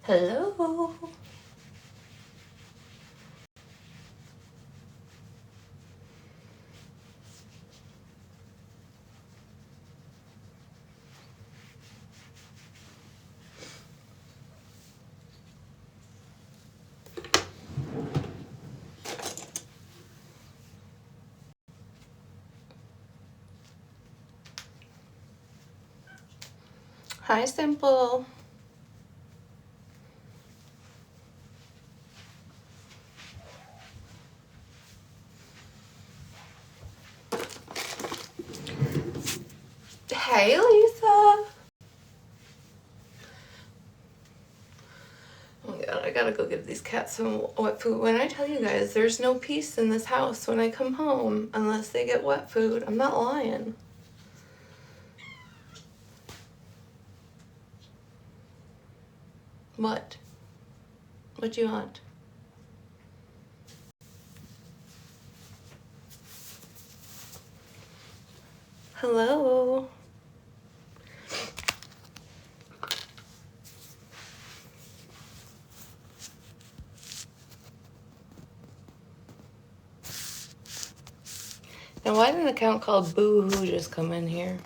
Hello. Hi, Simple. Hey, Lisa. Oh my god, I gotta go give these cats some wet food. When I tell you guys, there's no peace in this house when I come home unless they get wet food. I'm not lying. What? What do you want? Hello. Now, why did an account called Boo Hoo just come in here?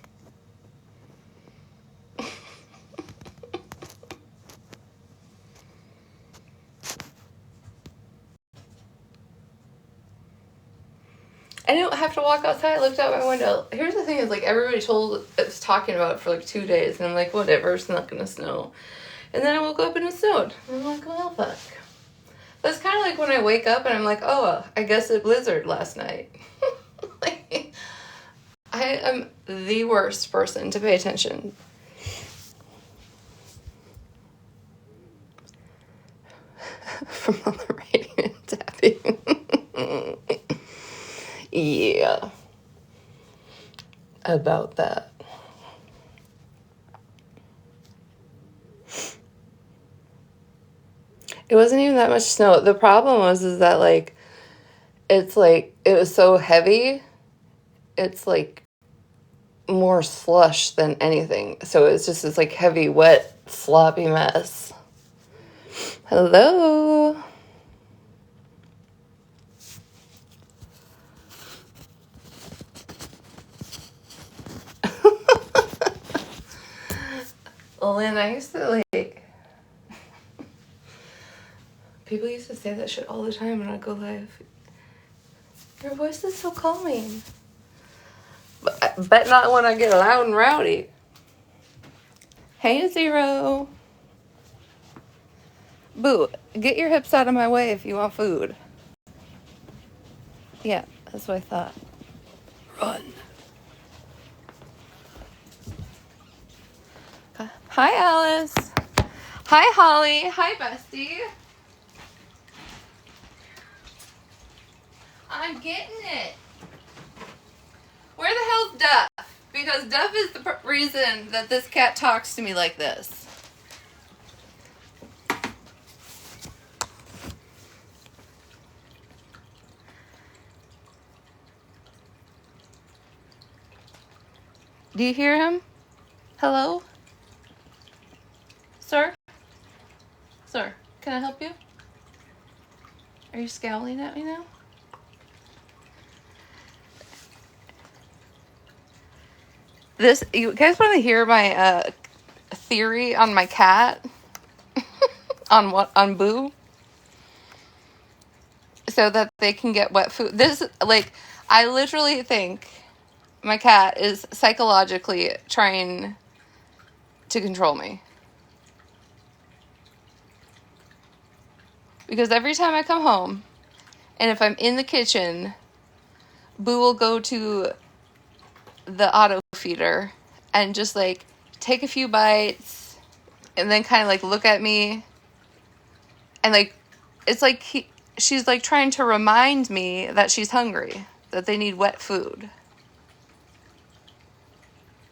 I didn't have to walk outside. I looked out my window. Here's the thing: is like everybody was talking about it for like 2 days, and I'm like, whatever, it's not gonna snow. And then I woke up and it snowed. And I'm like, well, fuck. That's kind of like when I wake up and I'm like, oh, I guess it blizzard last night. Like, I am the worst person to pay attention. From all the writing and tapping. Yeah. About that. It wasn't even that much snow. The problem is that like, it's like, it was so heavy. It's like more slush than anything. So it's just this like heavy, wet, sloppy mess. Hello. Lynn, I used to like, people used to say that shit all the time when I go live. Your voice is so calming. But not when I get loud and rowdy. Hey, Zero. Boo, get your hips out of my way if you want food. Yeah, that's what I thought. Run. Hi, Alice. Hi, Holly. Hi, Bestie. I'm getting it. Where the hell's Duff? Because Duff is the reason that this cat talks to me like this. Do you hear him? Hello? Sir? Sir, can I help you? Are you scowling at me now? You guys want to hear my theory on my cat? on Boo? So that they can get wet food. I literally think my cat is psychologically trying to control me. Because every time I come home, and if I'm in the kitchen, Boo will go to the auto feeder and just like take a few bites and then kind of like look at me and like it's like she's like trying to remind me that she's hungry, that they need wet food.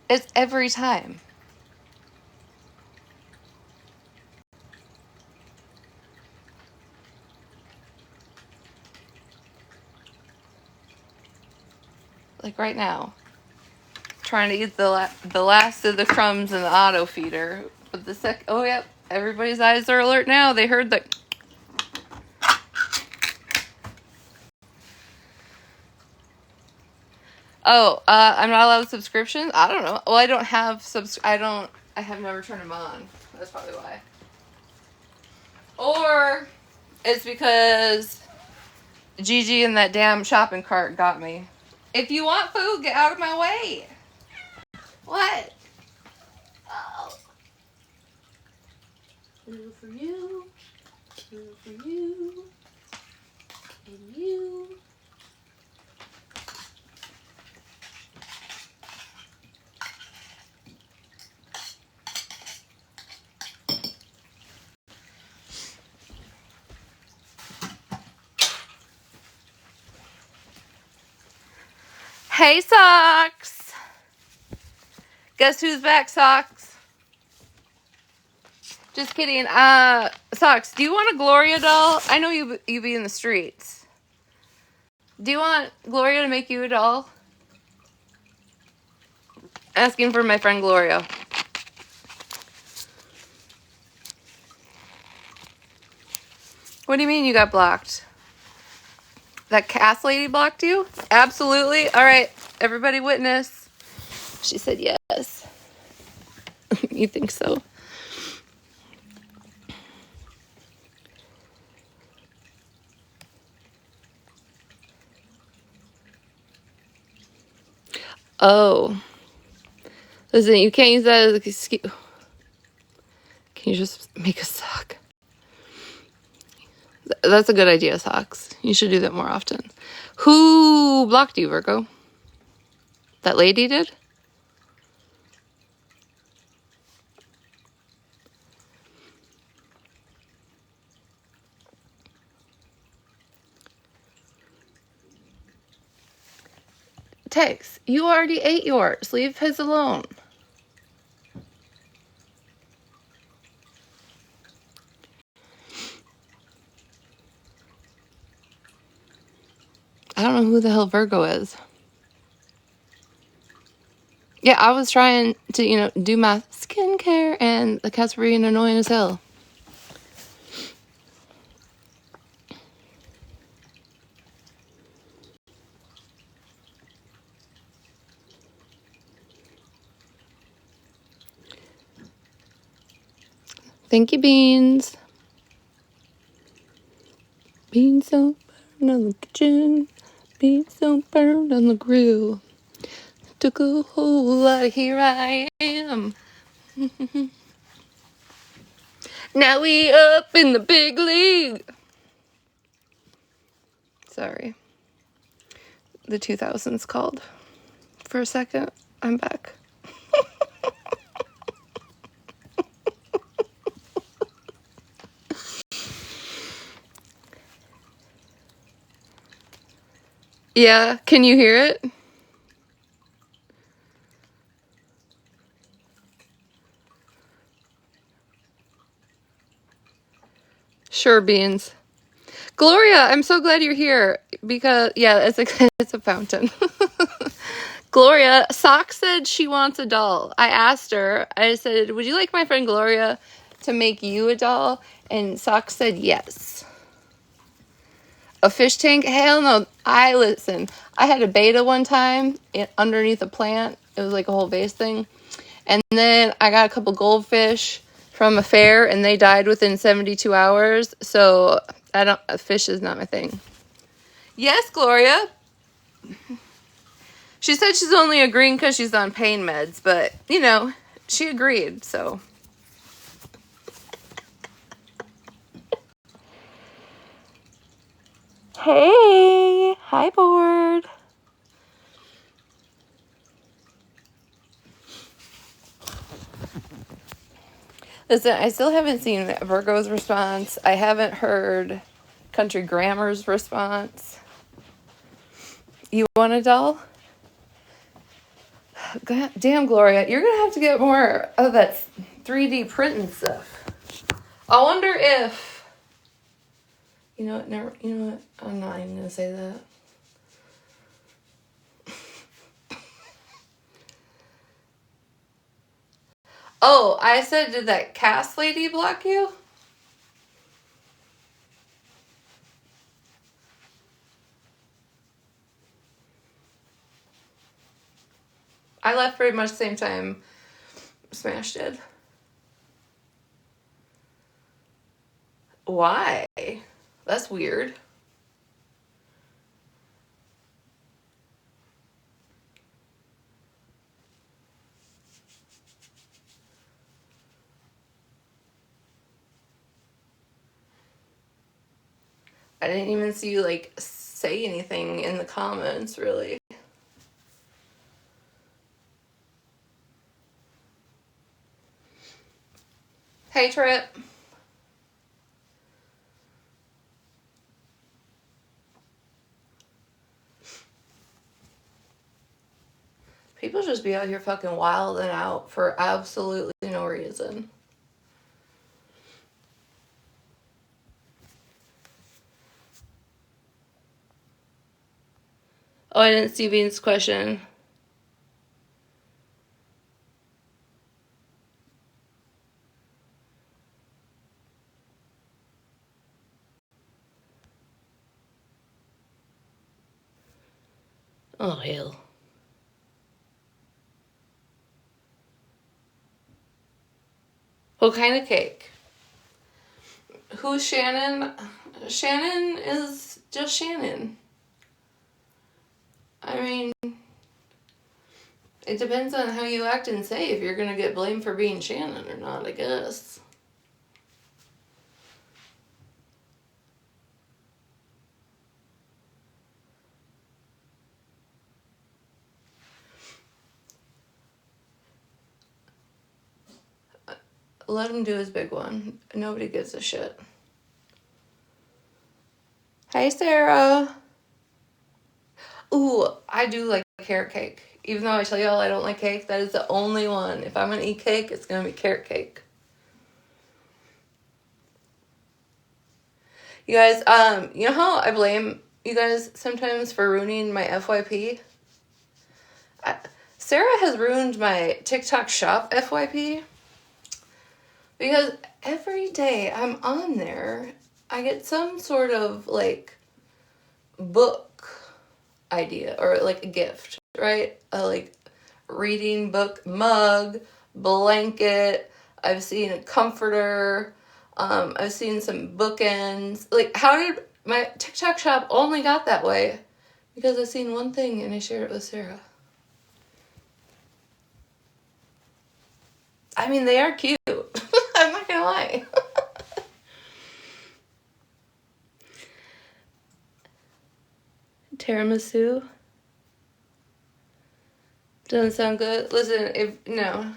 It's every time. Like right now, trying to eat the last of the crumbs in the auto feeder. But oh yep, Everybody's eyes are alert now. They heard the... Oh, I'm not allowed subscriptions? I don't know. Well, I don't have I have never turned them on. That's probably why. Or it's because Gigi and that damn shopping cart got me. If you want food, get out of my way. What? Oh. Food for you. Food for you. And you. Hey, Socks. Guess who's back, Socks? Just kidding. Socks, do you want a Gloria doll? I know you be in the streets. Do you want Gloria to make you a doll? Asking for my friend Gloria. What do you mean you got blocked? That Cass lady blocked you? Absolutely. All right, everybody witness. She said yes. You think so? Oh. Listen, you can't use that as an excuse. Can you just make a sock? That's a good idea, Socks. You should do that more often. Who blocked you, Virgo? That lady did? Tex, you already ate yours. Leave his alone. I don't know who the hell Virgo is. Yeah, I was trying to, do my skincare, and the cats were being annoying as hell. Thank you, Beans. Beans don't burn on the kitchen. Beans don't burn on the grill. Took a whole lot, here I am. Now we up in the big league. Sorry. The 2000s called. For a second, I'm back. Yeah, can you hear it? Sure, Beans. Gloria, I'm so glad you're here because, yeah, it's a fountain. Gloria, Sock said she wants a doll. I asked her, I said, would you like my friend Gloria to make you a doll? And Sock said yes. A fish tank? Hell no. Listen, I had a beta one time underneath a plant. It was like a whole vase thing. And then I got a couple goldfish from a fair, and they died within 72 hours. So fish is not my thing. Yes, Gloria. She said she's only agreeing because she's on pain meds, but, she agreed, so. Hey, hi, board. Listen, I still haven't seen Virgo's response. I haven't heard Country Grammar's response. You want a doll? God damn, Gloria, you're going to have to get more of that 3D printing stuff. I wonder if... You know what? I'm not even going to say that. Oh, I said, did that Cass lady block you? I left pretty much the same time Smash did. Why? That's weird. I didn't even see you, like, say anything in the comments, really. Hey, Trip. People just be out here fucking wilding out for absolutely no reason. Oh, I didn't see Bean's question. Oh, hell. What kind of cake? Who's Shannon? Shannon is just Shannon. I mean, it depends on how you act and say if you're gonna get blamed for being Shannon or not, I guess. Let him do his big one. Nobody gives a shit. Hey, Sarah. Ooh, I do like carrot cake. Even though I tell y'all I don't like cake, that is the only one. If I'm gonna eat cake, it's gonna be carrot cake. You guys, you know how I blame you guys sometimes for ruining my FYP? Sarah has ruined my TikTok shop FYP. Because every day I'm on there, I get some sort of, like, book idea or, like, a gift, right? A, like, reading book mug, blanket. I've seen a comforter. I've seen some bookends. Like, how did my TikTok shop only got that way? Because I seen one thing and I shared it with Sarah. I mean, they are cute. I'm not gonna lie. Tiramisu doesn't sound good. Listen, if no,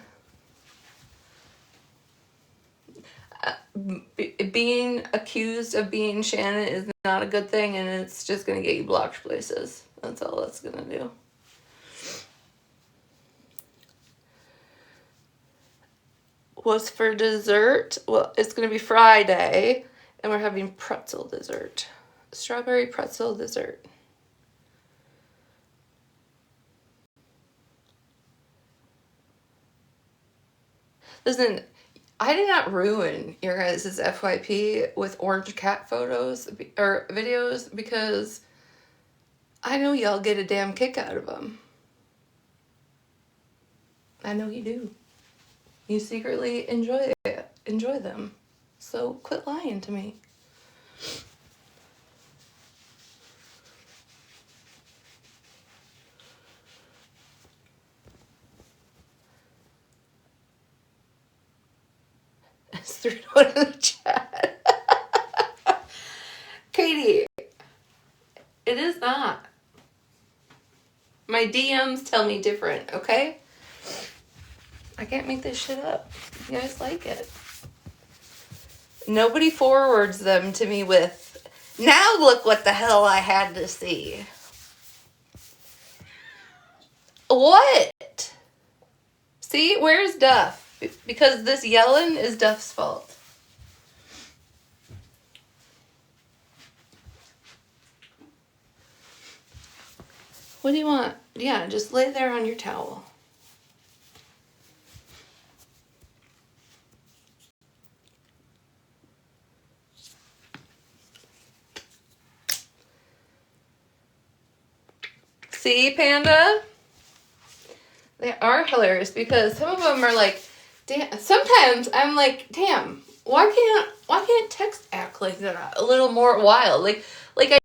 being accused of being Shannon is not a good thing, and it's just gonna get you blocked places. That's all that's gonna do. What's for dessert? Well, it's gonna be Friday, and we're having pretzel dessert, strawberry pretzel dessert. Listen, I did not ruin your guys' FYP with orange cat photos or videos because I know y'all get a damn kick out of them. I know you do. You secretly enjoy them. So quit lying to me. It's 3-1 in the chat. Katie, it is not. My DMs tell me different, okay? I can't make this shit up. You guys like it. Nobody forwards them to me with, now look what the hell I had to see. What? See, where's Duff? Because this yelling is Duff's fault. What do you want? Yeah, just lay there on your towel. See, Panda? They are hilarious because some of them are like, damn. Sometimes I'm like, damn, why can't text act like that? A little more wild. Like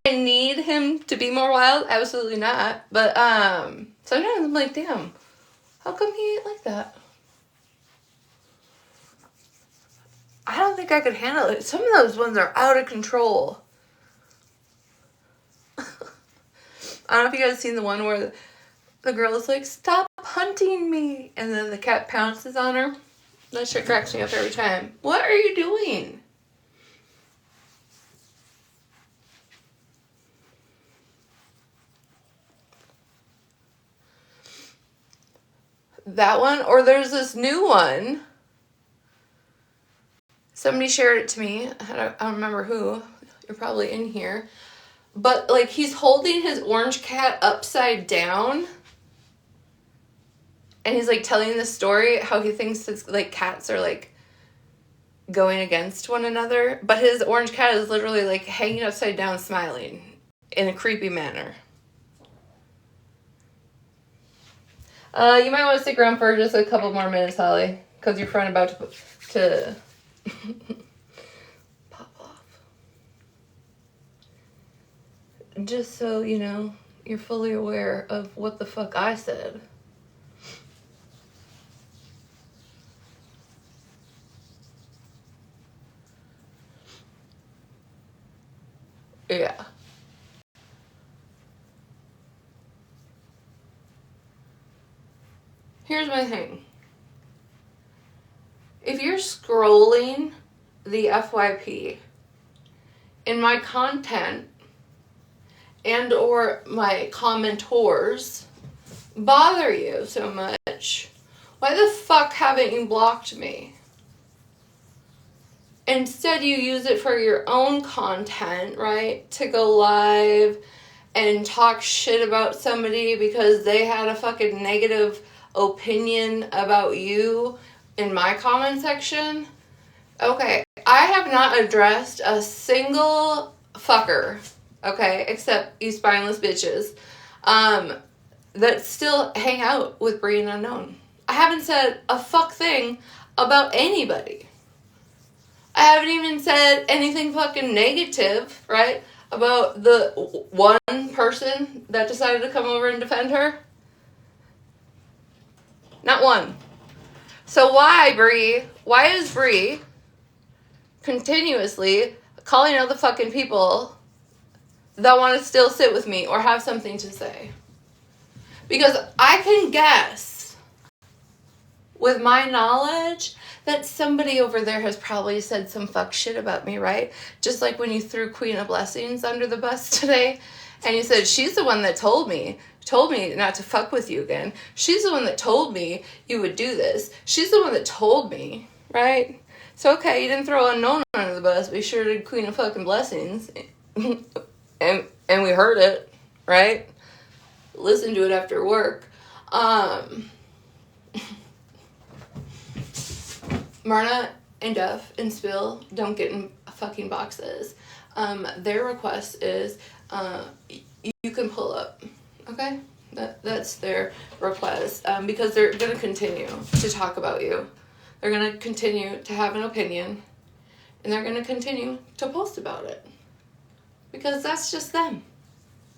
I need him to be more wild? Absolutely not. But sometimes I'm like, damn, how come he ain't like that? I don't think I could handle it. Some of those ones are out of control. I don't know if you guys seen the one where the girl is like, stop hunting me. And then the cat pounces on her. That shit cracks me up every time. What are you doing? That one? Or there's this new one. Somebody shared it to me. I don't remember who. You're probably in here. But, like, he's holding his orange cat upside down. And he's, like, telling the story how he thinks it's, like, cats are, like, going against one another. But his orange cat is literally, like, hanging upside down smiling in a creepy manner. You might want to stick around for just a couple more minutes, Holly. Because your friend about to pop off. Just so, you know, you're fully aware of what the fuck I said. Yeah. Here's my thing. If you're scrolling the FYP in my content and or my commentors bother you so much, why the fuck haven't you blocked me? Instead, you use it for your own content, right? To go live and talk shit about somebody because they had a fucking negative opinion about you in my comment section. Okay, I have not addressed a single fucker, okay, except you spineless bitches, that still hang out with Bree and Unknown. I haven't said a fuck thing about anybody. I haven't even said anything fucking negative, right, about the one person that decided to come over and defend her. Not one. So why, Bree? Why is Bree continuously calling out the fucking people that want to still sit with me or have something to say? Because I can guess, with my knowledge, that somebody over there has probably said some fuck shit about me, right? Just like when you threw Queen of Blessings under the bus today, and you said, she's the one that told me not to fuck with you again. She's the one that told me you would do this. She's the one that told me, right? So, okay, you didn't throw Unknown under the bus, but you sure did Queen of fucking Blessings. and we heard it, right? Listen to it after work. Marna and Duff and Spill don't get in fucking boxes. Their request is you can pull up, okay? That's their request, because they're going to continue to talk about you. They're going to continue to have an opinion, and they're going to continue to post about it. Because that's just them.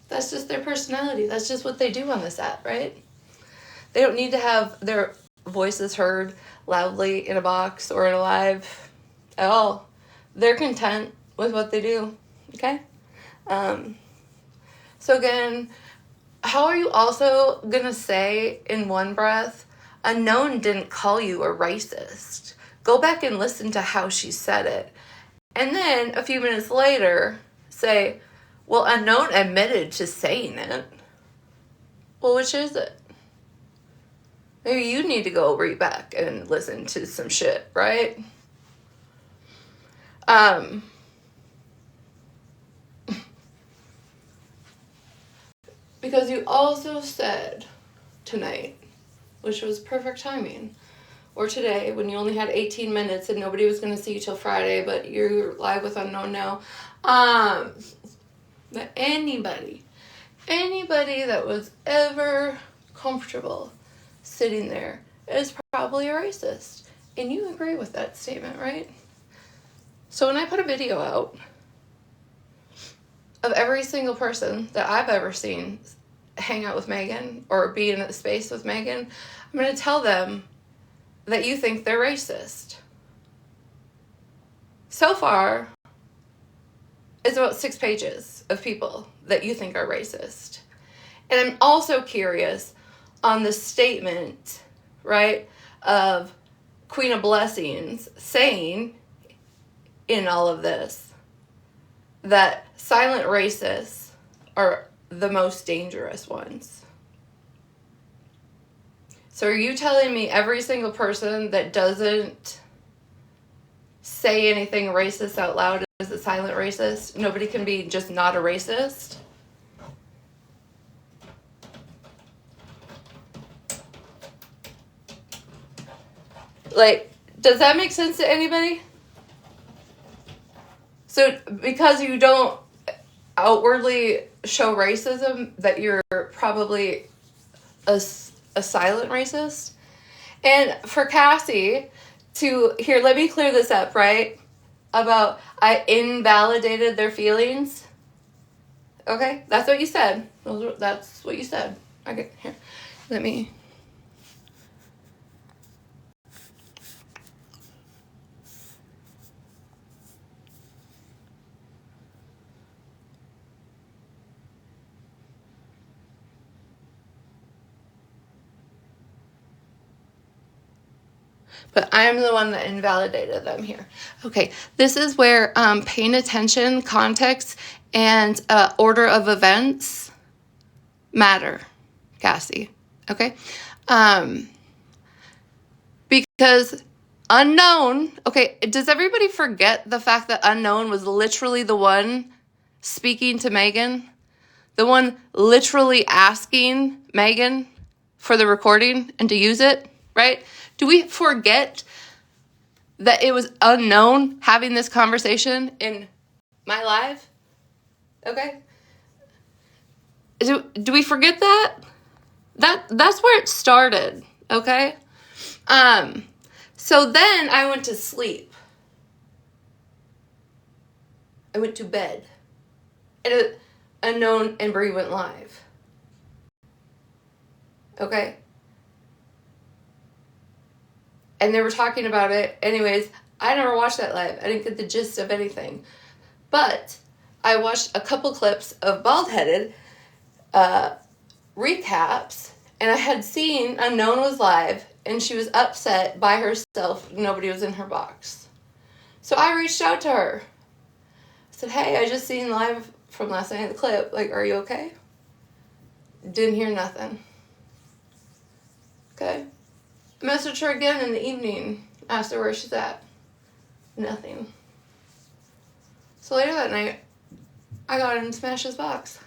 That's just their personality. That's just what they do on this app, right? They don't need to have their voices heard loudly in a box or in a live at all. They're content with what they do, okay? So again, how are you also gonna say in one breath, Unknown didn't call you a racist? Go back and listen to how she said it. And then a few minutes later, say, well, Unknown admitted to saying it. Well, which is it? Maybe you need to go read back and listen to some shit, right? Because you also said tonight, which was perfect timing, or today when you only had 18 minutes and nobody was going to see you till Friday, but you're live with Unknown now, that anybody Anybody that was ever comfortable sitting there is probably a racist. And you agree with that statement, right? So when I put a video out of every single person that I've ever seen hang out with Megan or be in a space with Megan, I'm going to tell them that you think they're racist. So far, it's about 6 pages of people that you think are racist. And I'm also curious on the statement, right, of Queen of Blessings saying in all of this that silent racists are the most dangerous ones. So are you telling me every single person that doesn't say anything racist out loud is a silent racist? Nobody can be just not a racist? Like, does that make sense to anybody? So because you don't outwardly show racism, that you're probably a silent racist? And for Cassie to, here, let me clear this up, right? About I invalidated their feelings. Okay? That's what you said. That's what you said. Okay, here. Let me... But I am the one that invalidated them here. Okay, this is where paying attention, context, and order of events matter, Cassie. Okay? Because Unknown, okay, does everybody forget the fact that Unknown was literally the one speaking to Megan? The one literally asking Megan for the recording and to use it, right? Do we forget that it was Unknown having this conversation in my live? Okay? Do we forget that? That's where it started, okay? So then I went to sleep. I went to bed. And Unknown and Brie went live. Okay? And they were talking about it. Anyways, I never watched that live. I didn't get the gist of anything. But I watched a couple clips of Bald-Headed recaps, and I had seen Unknown was live, and she was upset by herself. Nobody was in her box. So I reached out to her. I said, hey, I just seen live from last night the clip. Like, are you okay? Didn't hear nothing. Okay. Messaged her again in the evening. Asked her where she's at. Nothing. So later that night, I got in Smash's box.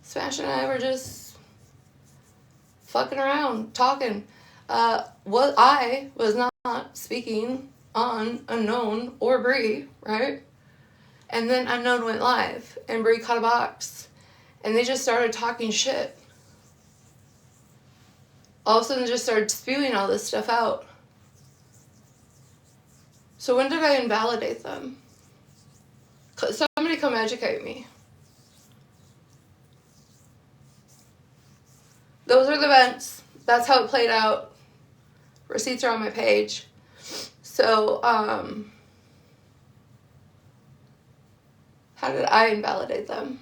Smash and I were just fucking around, talking. What I was not speaking on Unknown or Brie, right? And then Unknown went live, and Brie caught a box, and they just started talking shit. All of a sudden, just started spewing all this stuff out. So when did I invalidate them? Somebody come educate me. Those are the events. That's how it played out. Receipts are on my page. So, how did I invalidate them?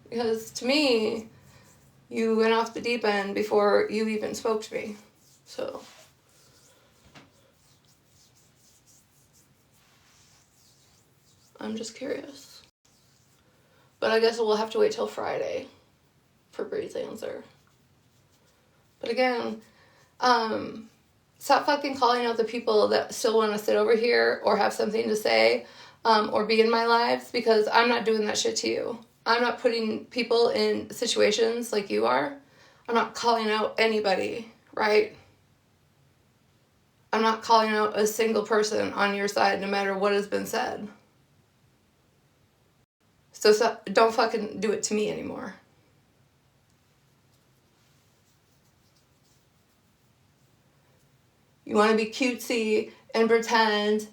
Because to me, you went off the deep end before you even spoke to me. So, I'm just curious. But I guess we'll have to wait till Friday for Bree's answer. But again, stop fucking calling out the people that still want to sit over here or have something to say or be in my lives, because I'm not doing that shit to you. I'm not putting people in situations like you are. I'm not calling out anybody, right? I'm not calling out a single person on your side no matter what has been said. So don't fucking do it to me anymore. You want to be cutesy and pretend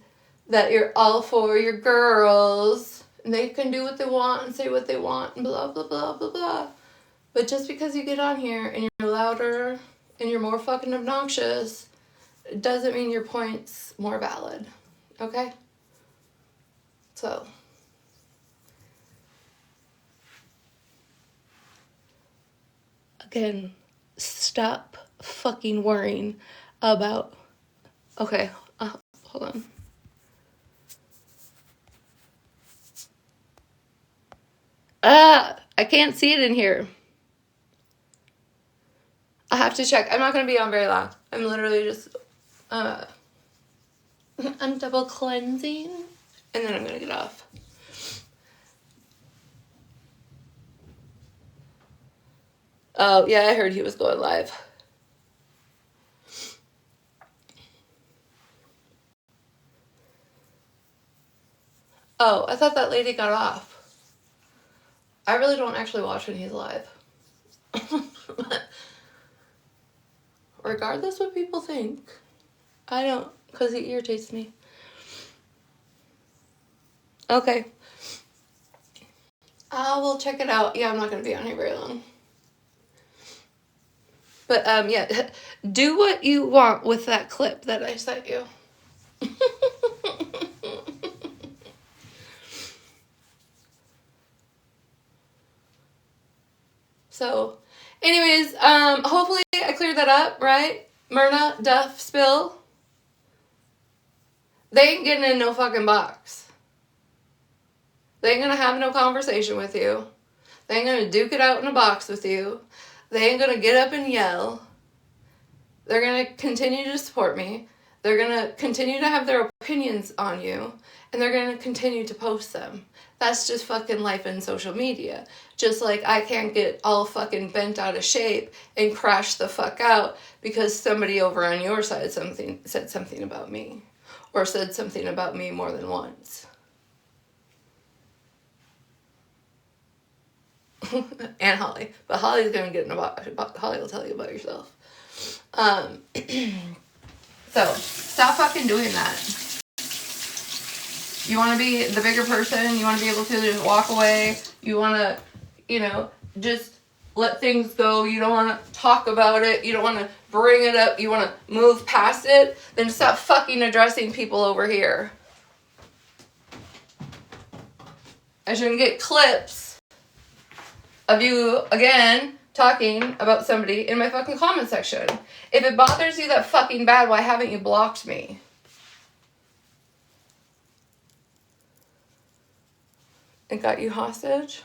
that you're all for your girls and they can do what they want and say what they want and blah, blah, blah, blah, blah. But just because you get on here and you're louder and you're more fucking obnoxious, it doesn't mean your point's more valid. Okay? So. Again, stop fucking worrying about... Okay, hold on. I can't see it in here. I have to check. I'm not going to be on very long. I'm literally just... I'm double cleansing. And then I'm going to get off. Oh, yeah, I heard he was going live. Oh, I thought that lady got off. I really don't actually watch when he's live. Regardless what people think, I don't, because he irritates me. Okay. I will check it out. Yeah, I'm not going to be on here very long. But, yeah, do what you want with that clip that I sent you. So, anyways, hopefully I cleared that up, right? Myrna, Duff, Spill. They ain't getting in no fucking box. They ain't gonna have no conversation with you. They ain't gonna duke it out in a box with you. They ain't gonna get up and yell. They're gonna continue to support me. They're gonna continue to have their opinions on you. And they're gonna continue to post them. That's just fucking life in social media. Just like I can't get all fucking bent out of shape and crash the fuck out because somebody over on your side said something about me. Or said something about me more than once. And Holly. But Holly's gonna get in a box. Holly will tell you about yourself. So, stop fucking doing that. You want to be the bigger person. You want to be able to just walk away. You want to, just let things go. You don't want to talk about it. You don't want to bring it up. You want to move past it. Then stop fucking addressing people over here. I shouldn't get clips of you, again, talking about somebody in my fucking comment section. If it bothers you that fucking bad, why haven't you blocked me? It got you hostage?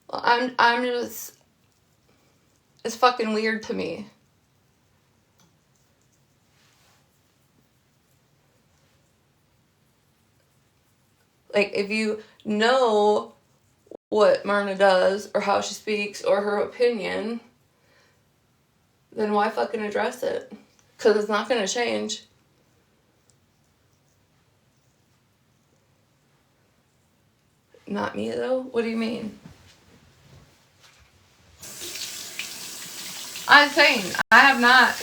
Well, I'm just... It's fucking weird to me. Like, if you know what Myrna does, or how she speaks, or her opinion, then why fucking address it? Because it's not going to change. Not me, though? What do you mean? I'm saying, I have not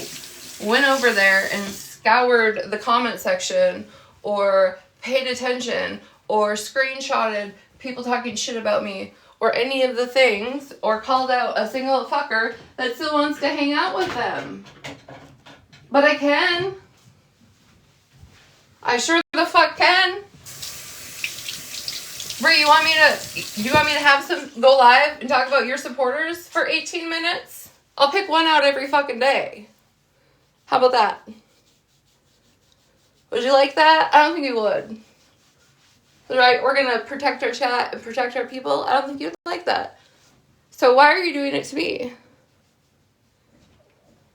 went over there and scoured the comment section, or paid attention, or screenshotted people talking shit about me, or any of the things, or called out a single fucker that still wants to hang out with them. But I can. I sure the fuck can. Brie, do you want me to have some go live and talk about your supporters for 18 minutes? I'll pick one out every fucking day. How about that? Would you like that? I don't think you would. Right? We're going to protect our chat and protect our people. I don't think you'd like that. So why are you doing it to me?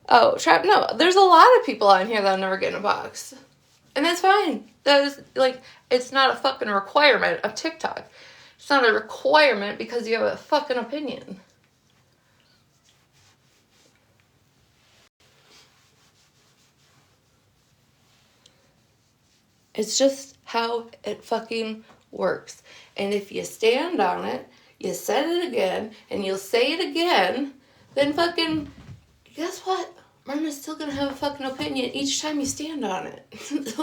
Oh, Trap, no. There's a lot of people on here that'll never get in a box. And that's fine. That is, it's not a fucking requirement of TikTok. It's not a requirement because you have a fucking opinion. It's just how it fucking works. And if you stand on it, you said it again, and you'll say it again, then fucking, guess what? Myrna's still gonna have a fucking opinion each time you stand on it.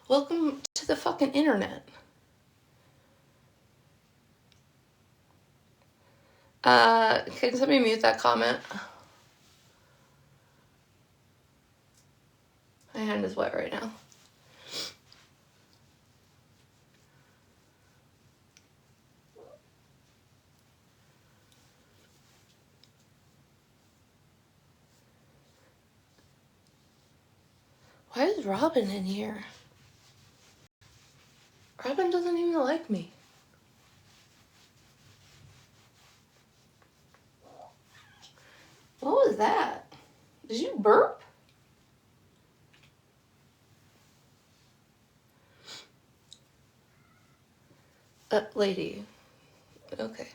Welcome to the fucking internet. Can somebody mute that comment? My hand is wet right now. Why is Robin in here? Robin doesn't even like me. What was that? Did you burp? Lady. Okay.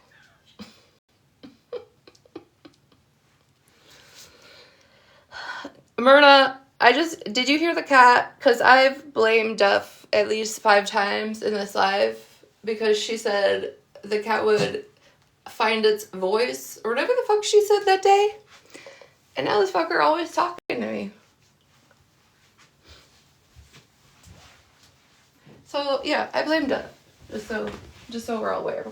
Myrna, did you hear the cat? Because I've blamed Duff at least 5 times in this live because she said the cat would find its voice or whatever the fuck she said that day. And now this fucker always talking to me. So yeah, I blame Duff. Just so we're all aware.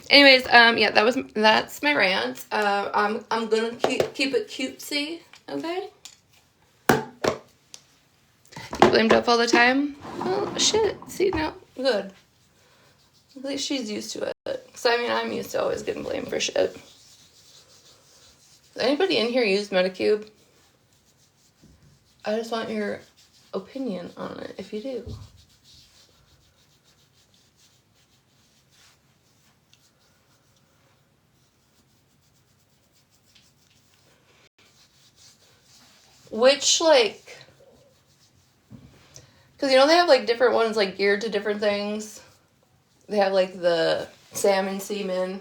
Anyways, yeah, that's my rant. I'm gonna keep it cutesy, okay? You blame Duff all the time? Well, shit. See, no, good. At least she's used to it. Cause I mean, I'm used to always getting blamed for shit. Does anybody in here use Medicube? I just want your opinion on it, if you do. Which, like, because, you know, they have, like, different ones, like, geared to different things. They have, like, the salmon semen.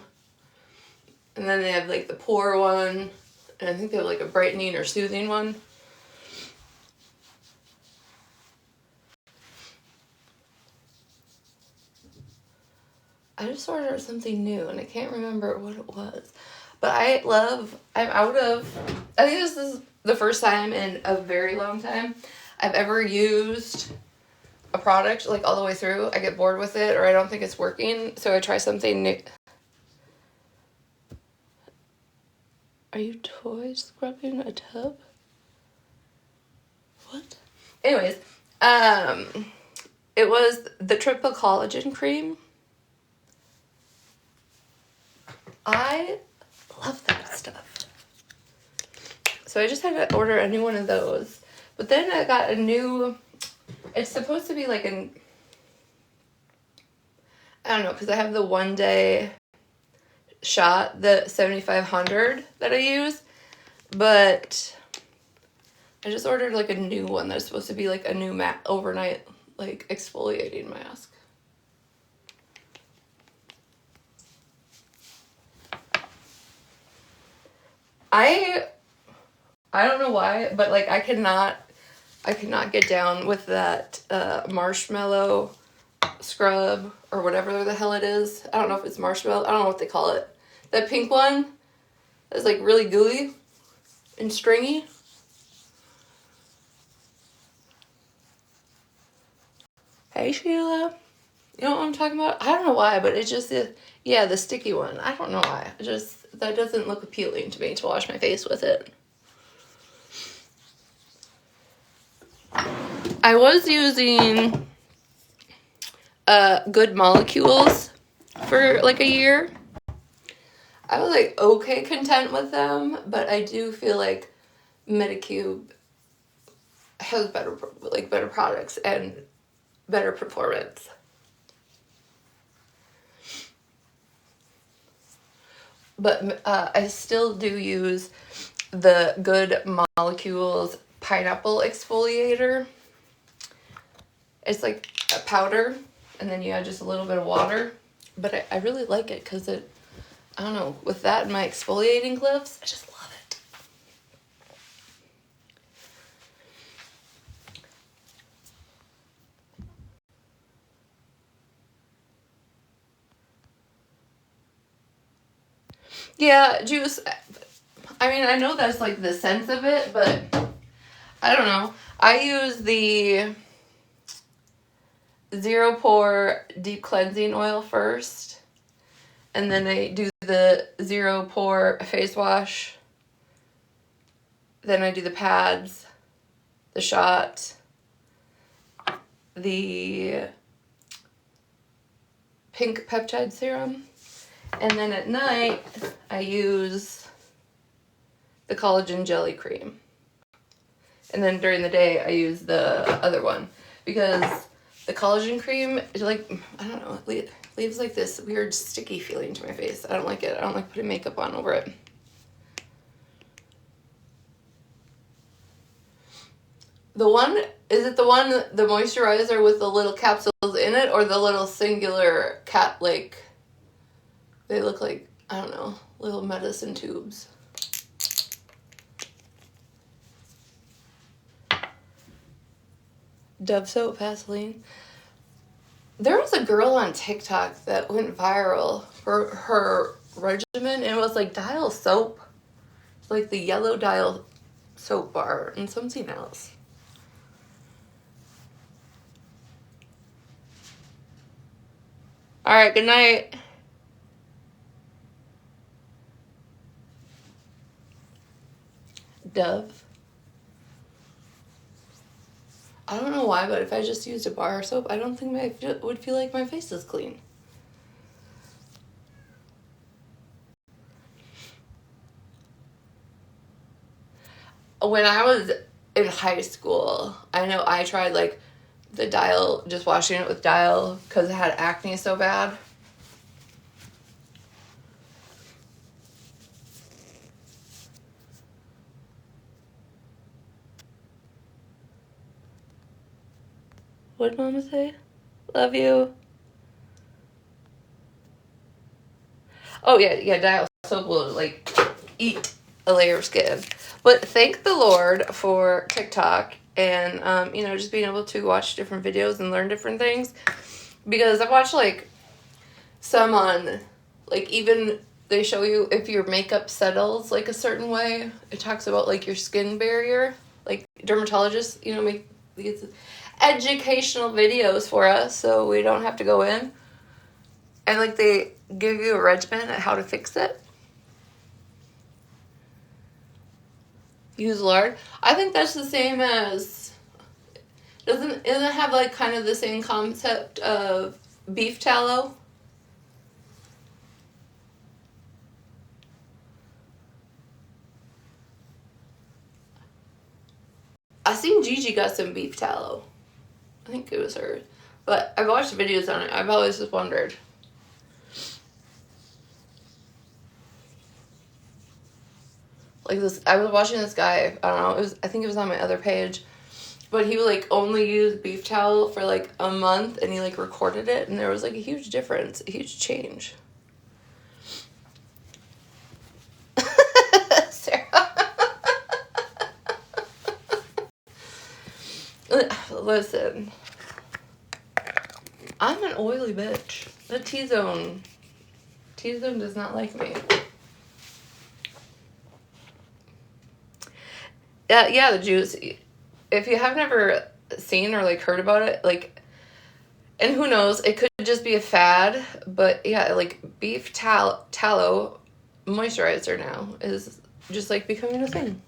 And then they have, like, the pore one. And I think they have, like, a brightening or soothing one. I just ordered something new, and I can't remember what it was. But I think this is the first time in a very long time I've ever used a product, like, all the way through. I get bored with it, or I don't think it's working, so I try something new. Are you toy scrubbing a tub? What? Anyways, it was the triple collagen cream. I love that stuff. So I just had to order a new one of those. But then I got a new, it's supposed to be like I don't know, because I have the 1 day shot, the 7500 that I use. But I just ordered like a new one that's supposed to be like a new overnight like exfoliating mask. I don't know why, but like I cannot get down with that marshmallow scrub or whatever the hell it is. I don't know if it's marshmallow. I don't know what they call it. That pink one is like really gooey and stringy. Hey Sheila, you know what I'm talking about? I don't know why, but it's just yeah, the sticky one. I don't know why. That doesn't look appealing to me to wash my face with it. I was using Good Molecules for like a year. I was like okay content with them, but I do feel like Medicube has better products and better performance. But I still do use the Good Molecules pineapple exfoliator. It's like a powder, and then you add just a little bit of water. But I really like it because I don't know, with that and my exfoliating gloves, I just love it. Yeah, juice. I mean, I know that's like the sense of it, but I don't know. I use the zero pore deep cleansing oil first, and then I do the zero pore face wash. Then I do the pads, the shot, the pink peptide serum, and then at night I use the collagen jelly cream. And then during the day I use the other one, because the collagen cream is like, I don't know, it leaves like this weird sticky feeling to my face. I don't like it. I don't like putting makeup on over it. The one, is it the moisturizer with the little capsules in it, or the little singular they look like, I don't know, little medicine tubes? Dove soap, Vaseline. There was a girl on TikTok that went viral for her regimen, and it was like Dial soap. It's like the yellow Dial soap bar and something else. All right, good night. Dove. I don't know why, but if I just used a bar of soap, I don't think would feel like my face is clean. When I was in high school, I know I tried like the Dial, just washing it with Dial because it had acne so bad. What did Mama say? Love you. Oh yeah, Dial soap will like eat a layer of skin. But thank the Lord for TikTok and just being able to watch different videos and learn different things, because I've watched like some on, like, even they show you if your makeup settles like a certain way. It talks about like your skin barrier. Like dermatologists, make these educational videos for us so we don't have to go in. And like they give you a regimen at how to fix it. Use lard. I think that's the same as, doesn't it have like kind of the same concept of beef tallow? I seen Gigi got some beef tallow. I think it was her. But I've watched videos on it. I've always just wondered. Like this, I was watching this guy, I don't know, I think it was on my other page, but he would like only use beef tallow for like a month, and he like recorded it, and there was like a huge difference, a huge change. Sarah. Listen, I'm an oily bitch. The T-Zone does not like me. Yeah, the juice. If you have never seen or like heard about it, like, and who knows, it could just be a fad, but yeah, like beef tallow moisturizer now is just like becoming a thing.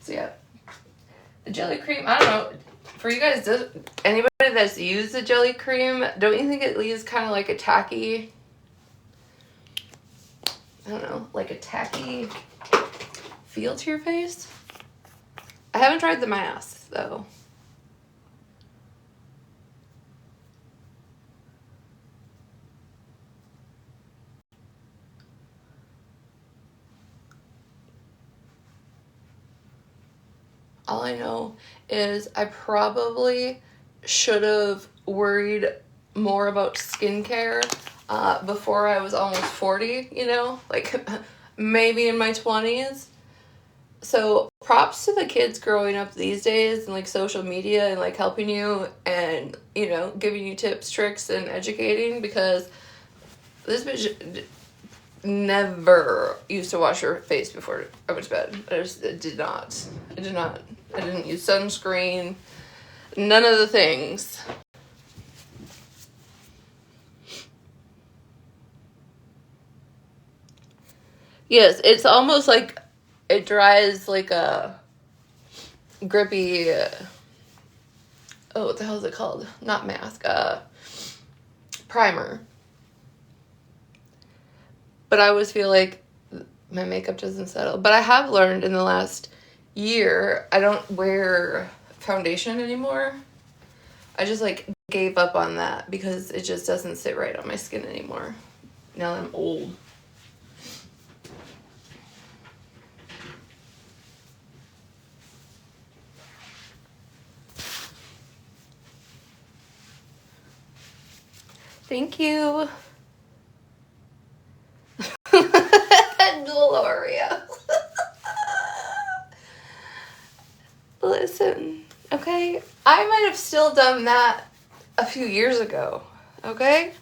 So yeah, the jelly cream, I don't know, for you guys, anybody that's used the jelly cream, don't you think it leaves kind of like a tacky, I don't know, like a tacky feel to your face? I haven't tried the mask though. All I know is I probably should have worried more about skincare before I was almost 40, like maybe in my 20s. So props to the kids growing up these days and like social media and like helping you and giving you tips, tricks, and educating, because this bitch never used to wash her face before I went to bed. I did not. I did not. I didn't use sunscreen. None of the things. Yes, it's almost like it dries like a grippy. What the hell is it called? Not mask. Primer. But I always feel like my makeup doesn't settle. But I have learned in the last year, I don't wear foundation anymore. I just like gave up on that because it just doesn't sit right on my skin anymore. Now that I'm old. Thank you. Gloria. Listen, okay? I might have still done that a few years ago, okay?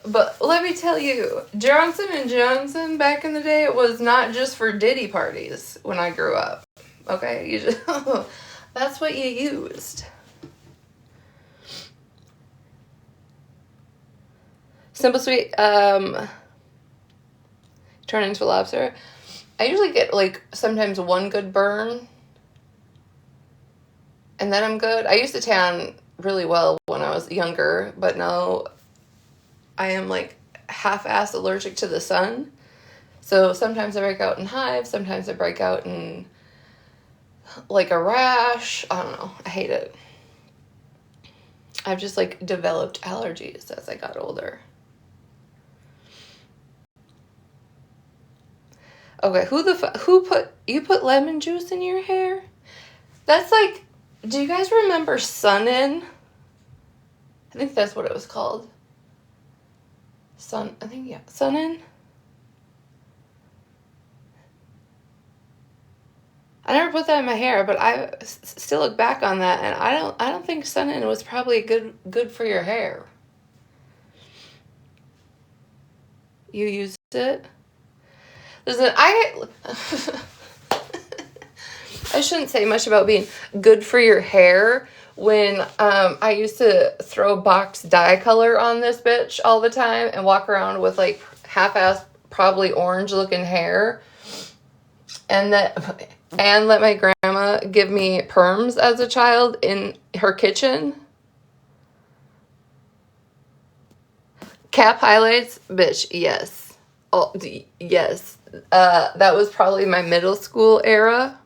But let me tell you, Johnson & Johnson back in the day was not just for ditty parties when I grew up, okay? You just, that's what you used. Simple Sweet, turn into a lobster. I usually get like sometimes one good burn and then I'm good. I used to tan really well when I was younger, but now I am like half-ass allergic to the sun. So sometimes I break out in hives, sometimes I break out in like a rash. I don't know. I hate it. I've just like developed allergies as I got older. Okay, who put lemon juice in your hair? That's like, do you guys remember Sun-In? I think that's what it was called. Sun-In. I never put that in my hair, but I still look back on that, and I don't think Sun-In was probably good for your hair. You used it? Listen, I shouldn't say much about being good for your hair when I used to throw box dye color on this bitch all the time and walk around with like half-ass probably orange looking hair and let my grandma give me perms as a child in her kitchen. Cap highlights, bitch, yes. Oh, yes. That was probably my middle school era.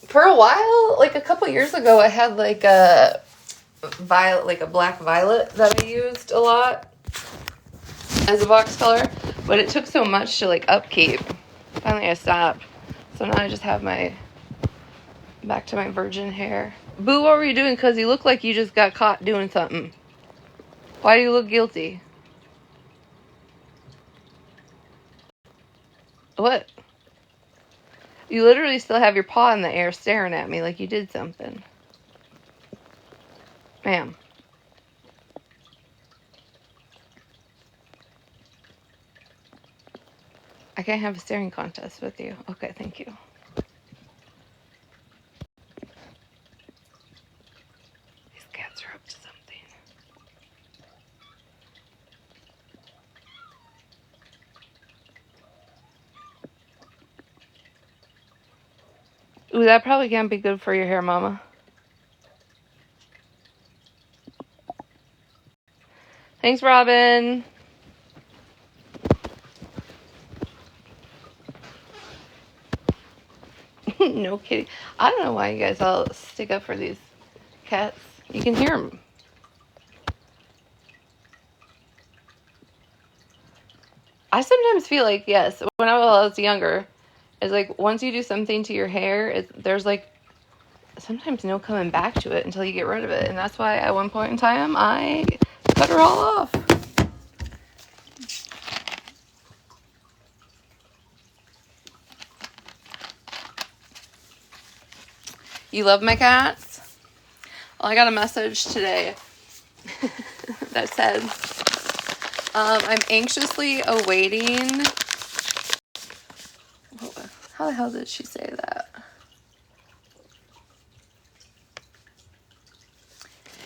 For a while, like a couple years ago, I had like a violet, like a black violet that I used a lot as a box color, but it took so much to like upkeep. Finally, I stopped. So now I just have back to my virgin hair. Boo, what were you doing? Because you look like you just got caught doing something. Why do you look guilty? What? You literally still have your paw in the air staring at me like you did something. Ma'am. I can't have a staring contest with you. Okay, thank you. These cats are up to something. Ooh, that probably can't be good for your hair, Mama. Thanks, Robin. No kidding. I don't know why you guys all stick up for these cats. You can hear them. I sometimes feel like, yes, when I was younger, it's like once you do something to your hair, there's like sometimes no coming back to it until you get rid of it. And that's why at one point in time, I cut her all off. You love my cats? Well, I got a message today that said, I'm anxiously awaiting... How the hell did she say that?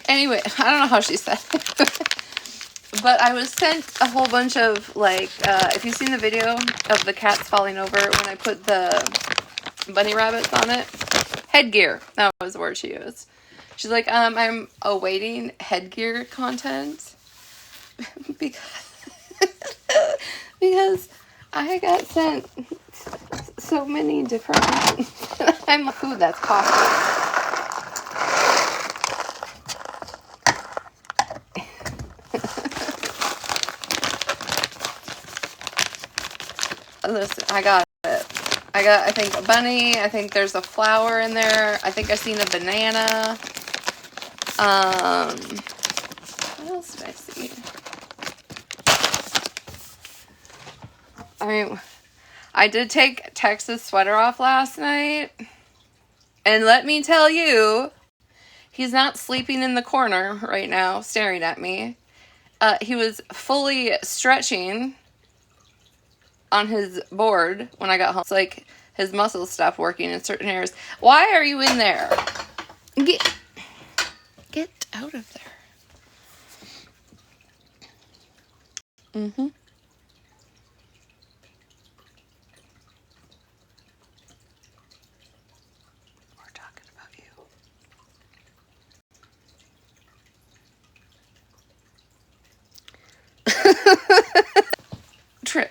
Anyway, I don't know how she said it. But I was sent a whole bunch of, like, if you've seen the video of the cats falling over when I put the bunny rabbits on it. Headgear. That was the word she used. She's like, I'm awaiting headgear content. because I got sent so many different... I'm like, ooh, that's coffee. Listen, I got it. I think, a bunny. I think there's a flower in there. I think I seen a banana. What else did I see? I mean, I did take Tex's sweater off last night. And let me tell you, he's not sleeping in the corner right now, staring at me. He was fully stretching on his board when I got home. It's like his muscles stopped working in certain areas. Why are you in there? Get out of there. Mm-hmm. We're talking about you. Trip.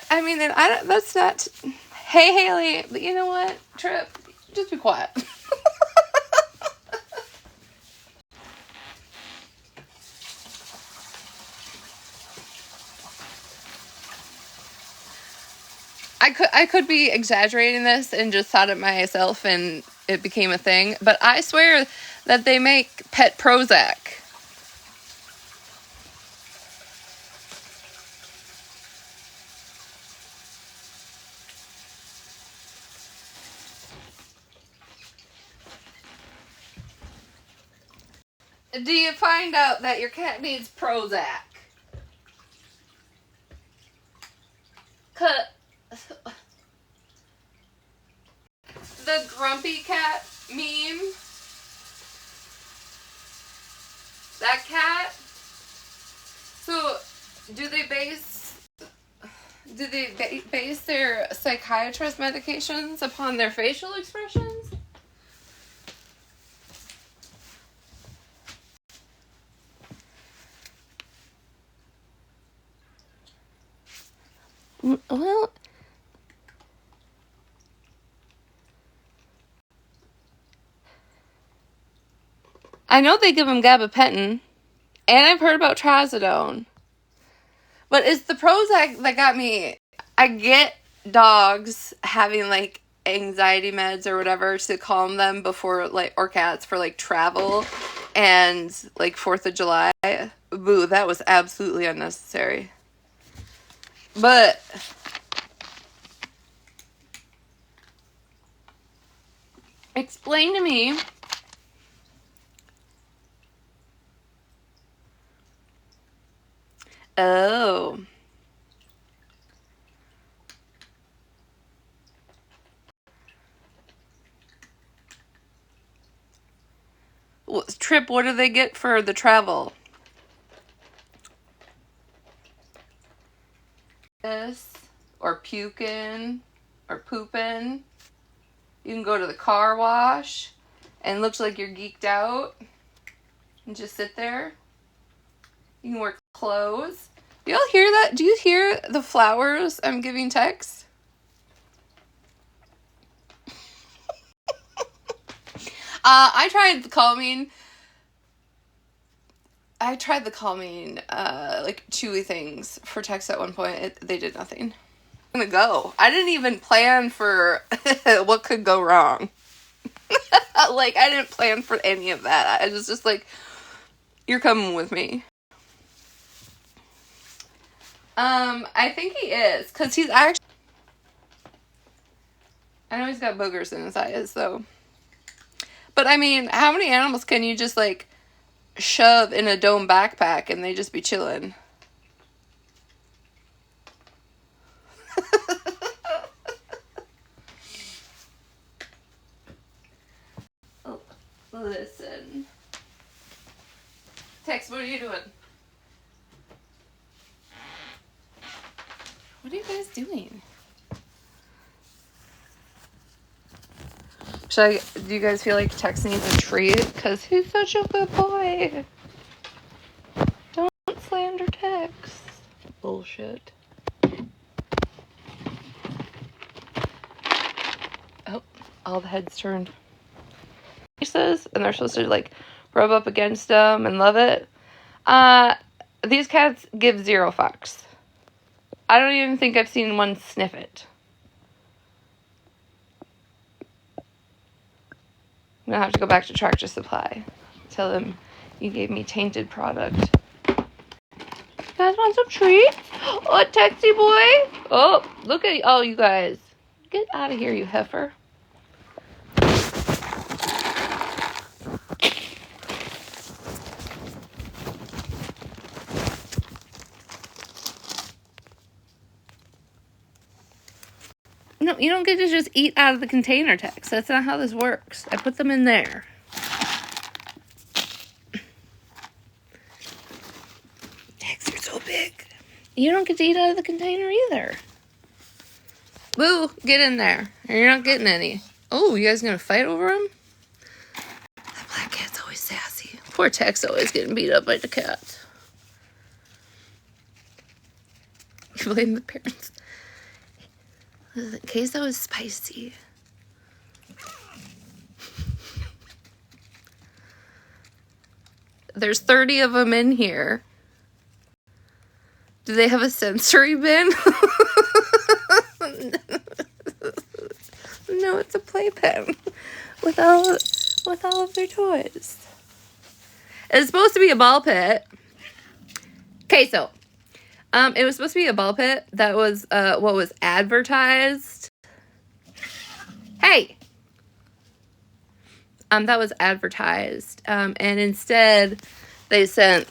I mean, that's not... Hey, Haley, but you know what? Trip, just be quiet. I could be exaggerating this and just thought it myself and it became a thing, but I swear that they make pet Prozac. Do you find out that your cat needs Prozac? The grumpy cat meme. That cat. So, do they base their psychiatrist medications upon their facial expressions? Well, I know they give them gabapentin, and I've heard about trazodone. But it's the Prozac that got me. I get dogs having, like, anxiety meds or whatever to calm them before, like, or cats for, like, travel and, like, 4th of July. Boo, that was absolutely unnecessary. But... explain to me... Oh. Trip, what do they get for the travel? This, or puking, or pooping. You can go to the car wash and it looks like you're geeked out and just sit there. You can wear clothes. Do y'all hear that? Do you hear the flowers I'm giving Tex? I tried the calming, like, chewy things for Tex at one point. They did nothing. I'm gonna go. I didn't even plan for what could go wrong. Like, I didn't plan for any of that. I was just like, you're coming with me. I think he is, because he's actually... I know he's got boogers in his eyes, so... But, I mean, how many animals can you just, like, shove in a dome backpack and they just be chilling? Oh, listen. Tex, what are you doing? What are you guys doing? Do you guys feel like Tex needs a treat? Because he's such a good boy. Don't slander Tex. Bullshit. Oh, all the heads turned. And they're supposed to, like, rub up against them and love it. These cats give 0 fucks. I don't even think I've seen one sniff it. I'm gonna have to go back to Tractor Supply. Tell them you gave me tainted product. You guys want some treats? Oh, Texy boy! Oh, look at all you guys. Get out of here, you heifer. No, you don't get to just eat out of the container, Tex. That's not how this works. I put them in there. Tex, you're so big. You don't get to eat out of the container either. Boo, get in there. You're not getting any. Oh, you guys gonna fight over him? That black cat's always sassy. Poor Tex always getting beat up by the cat. You blame the parents. Queso is spicy. There's 30 of them in here. Do they have a sensory bin? No, it's a playpen with all of their toys. It's supposed to be a ball pit. Queso. It was supposed to be a ball pit that was, what was advertised. Hey! That was advertised. And instead, they sent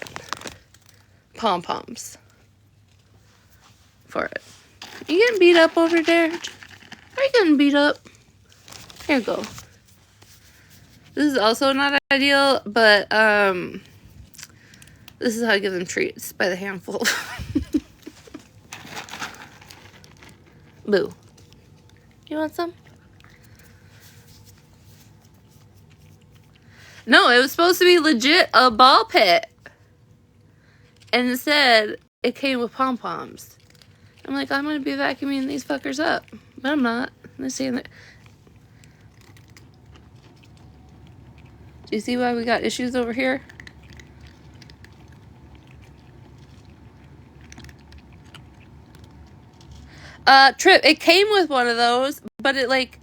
pom-poms for it. Are you getting beat up over there? Are you getting beat up? Here you go. This is also not ideal, but, this is how I give them treats, by the handful. Boo. You want some? No, it was supposed to be legit a ball pit. And instead, it came with pom-poms. I'm like, I'm going to be vacuuming these fuckers up. But I'm not. I'm seeing that. Do you see why we got issues over here? Trip, it came with one of those, but it, like,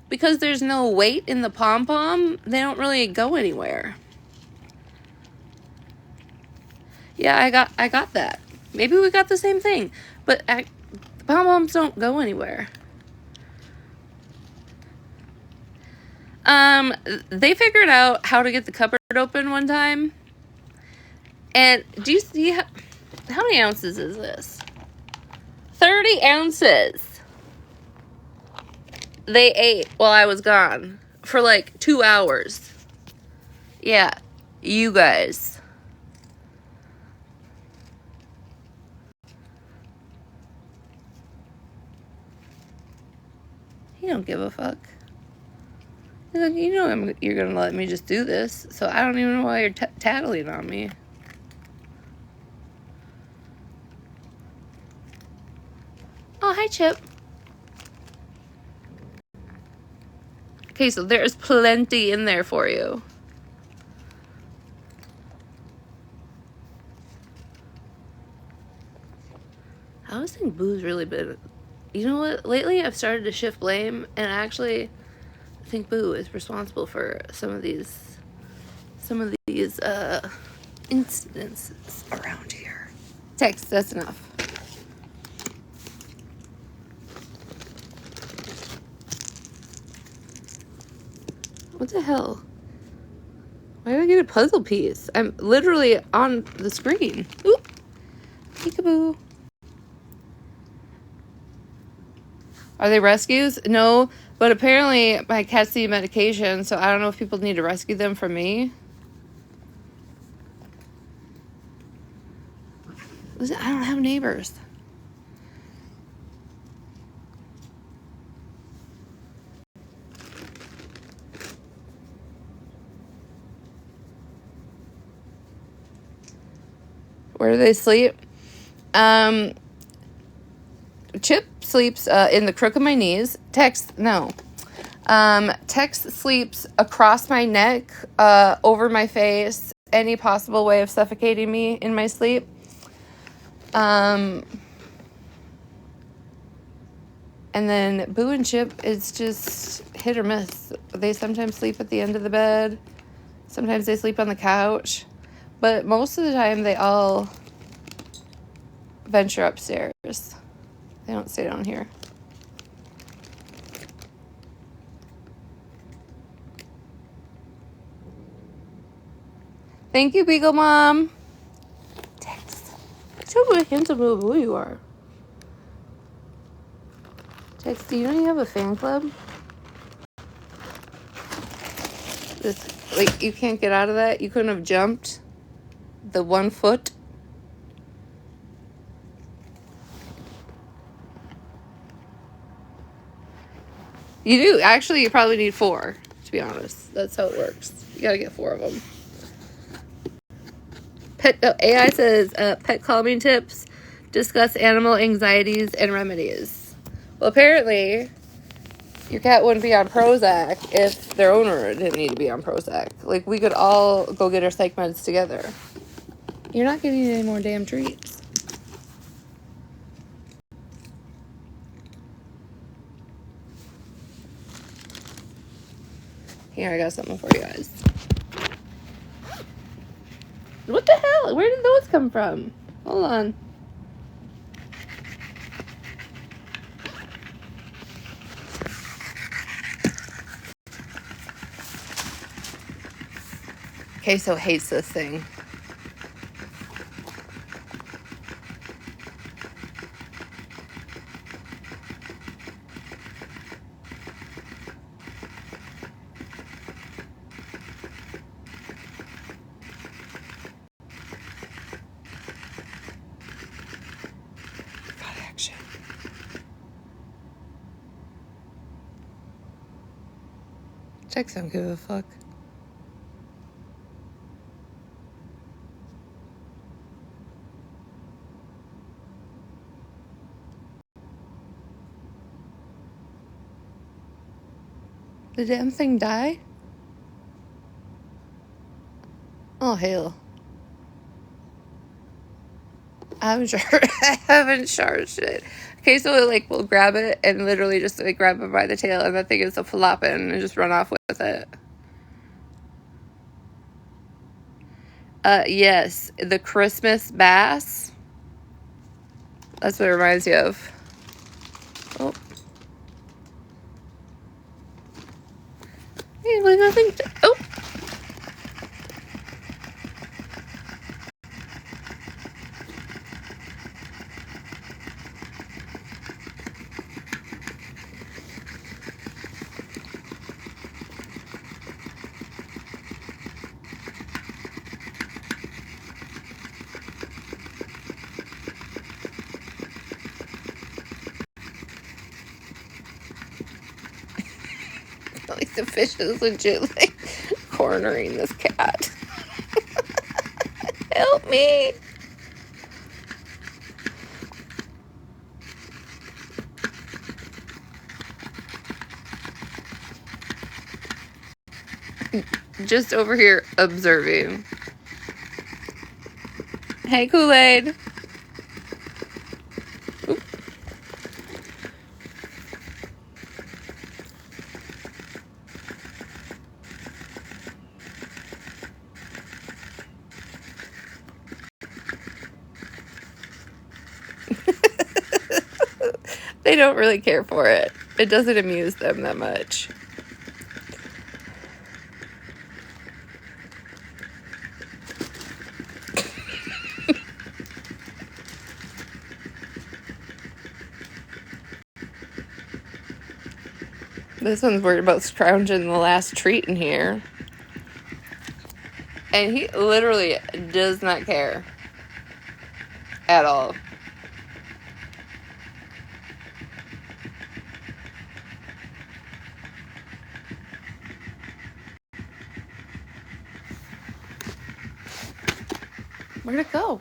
because there's no weight in the pom-pom, they don't really go anywhere. Yeah, I got that. Maybe we got the same thing, but the pom-poms don't go anywhere. They figured out how to get the cupboard open one time. And do you see how many ounces is this? 30 ounces. They ate while I was gone for like 2 hours. Yeah, you guys. He don't give a fuck. He's like, you know you're gonna let me just do this, so I don't even know why you're tattling on me. Oh, hi, Chip. Okay, so there's plenty in there for you. I always think Boo's really been... You know what? Lately, I've started to shift blame, and actually, think Boo is responsible for some of these incidences around here. Text, that's enough. What the hell? Why did I get a puzzle piece? I'm literally on the screen. Oop. Peekaboo. Are they rescues? No, but apparently my cats need medication, so I don't know if people need to rescue them from me. Listen, I don't have neighbors. Where do they sleep? Chip sleeps in the crook of my knees. Tex, no. Tex sleeps across my neck, over my face, any possible way of suffocating me in my sleep. And then Boo and Chip is just hit or miss. They sometimes sleep at the end of the bed. Sometimes they sleep on the couch. But most of the time, they all venture upstairs. They don't stay down here. Thank you, Beagle Mom. Tex. Show me a handsome little boy you are. Tex, do you know you have a fan club? Like, you can't get out of that? You couldn't have jumped the 1 foot? You do. Actually, you probably need 4, to be honest. That's how it works. You gotta get 4 of them. AI says, pet calming tips, discuss animal anxieties and remedies. Well, apparently, your cat wouldn't be on Prozac if their owner didn't need to be on Prozac. Like, we could all go get our psych meds together. You're not getting any more damn treats. Here, I got something for you guys. What the hell? Where did those come from? Hold on. Queso hates this thing. Got action. Checks don't give a fuck. The damn thing die? Oh, hell. I haven't charged it. Okay, so like we'll grab it and literally just like grab it by the tail, and that thing is a flopping and just run off with it. Yes, the Christmas bass. That's what it reminds you of. Oh. Hey, look, nothing. Oh. Like the fish is legit like cornering this cat. Help me. Just over here observing. Hey, Kool-Aid. Oop. They don't really care for it. It doesn't amuse them that much. This one's worried about scrounging the last treat in here. And he literally does not care at all. Where'd it go?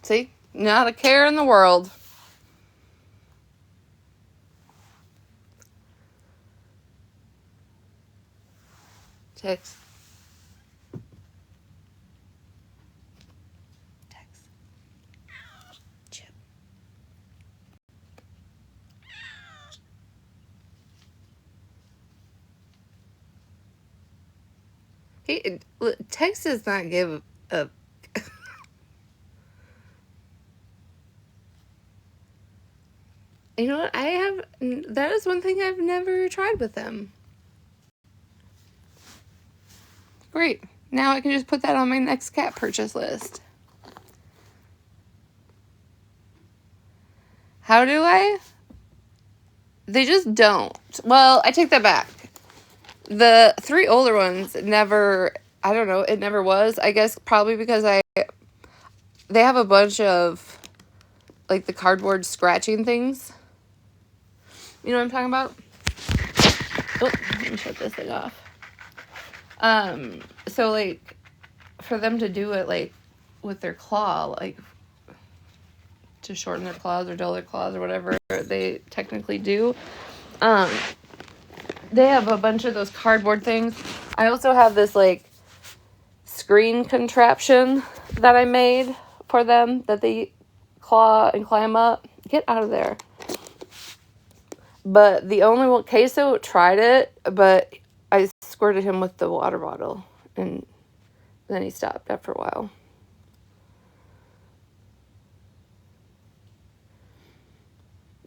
See? Not a care in the world. Text. Chip. Tex does not give a... You know what? That is one thing I've never tried with them. Great. Now I can just put that on my next cat purchase list. How do I? They just don't. Well, I take that back. The 3 older ones never, I don't know, it never was. I guess probably because they have a bunch of, like, the cardboard scratching things. You know what I'm talking about? Oh, let me shut this thing off. So, like, for them to do it, like, with their claw, like, to shorten their claws or dull their claws or whatever they technically do, they have a bunch of those cardboard things. I also have this, like, screen contraption that I made for them that they claw and climb up. Get out of there. But the only one, Queso tried it, but I squirted him with the water bottle, and then he stopped after a while.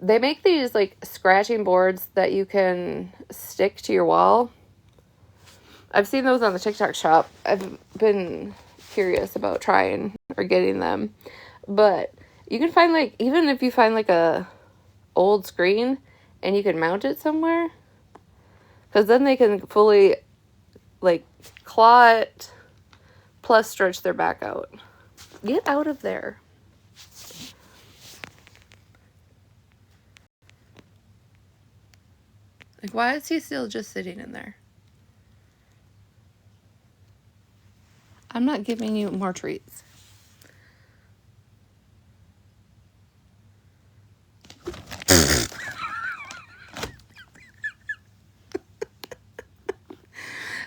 They make these, like, scratching boards that you can stick to your wall. I've seen those on the TikTok shop. I've been curious about trying or getting them. But you can find, like, even if you find, like, a old screen and you can mount it somewhere, because then they can fully, like, claw it plus stretch their back out. Get out of there. Like, why is he still just sitting in there? I'm not giving you more treats.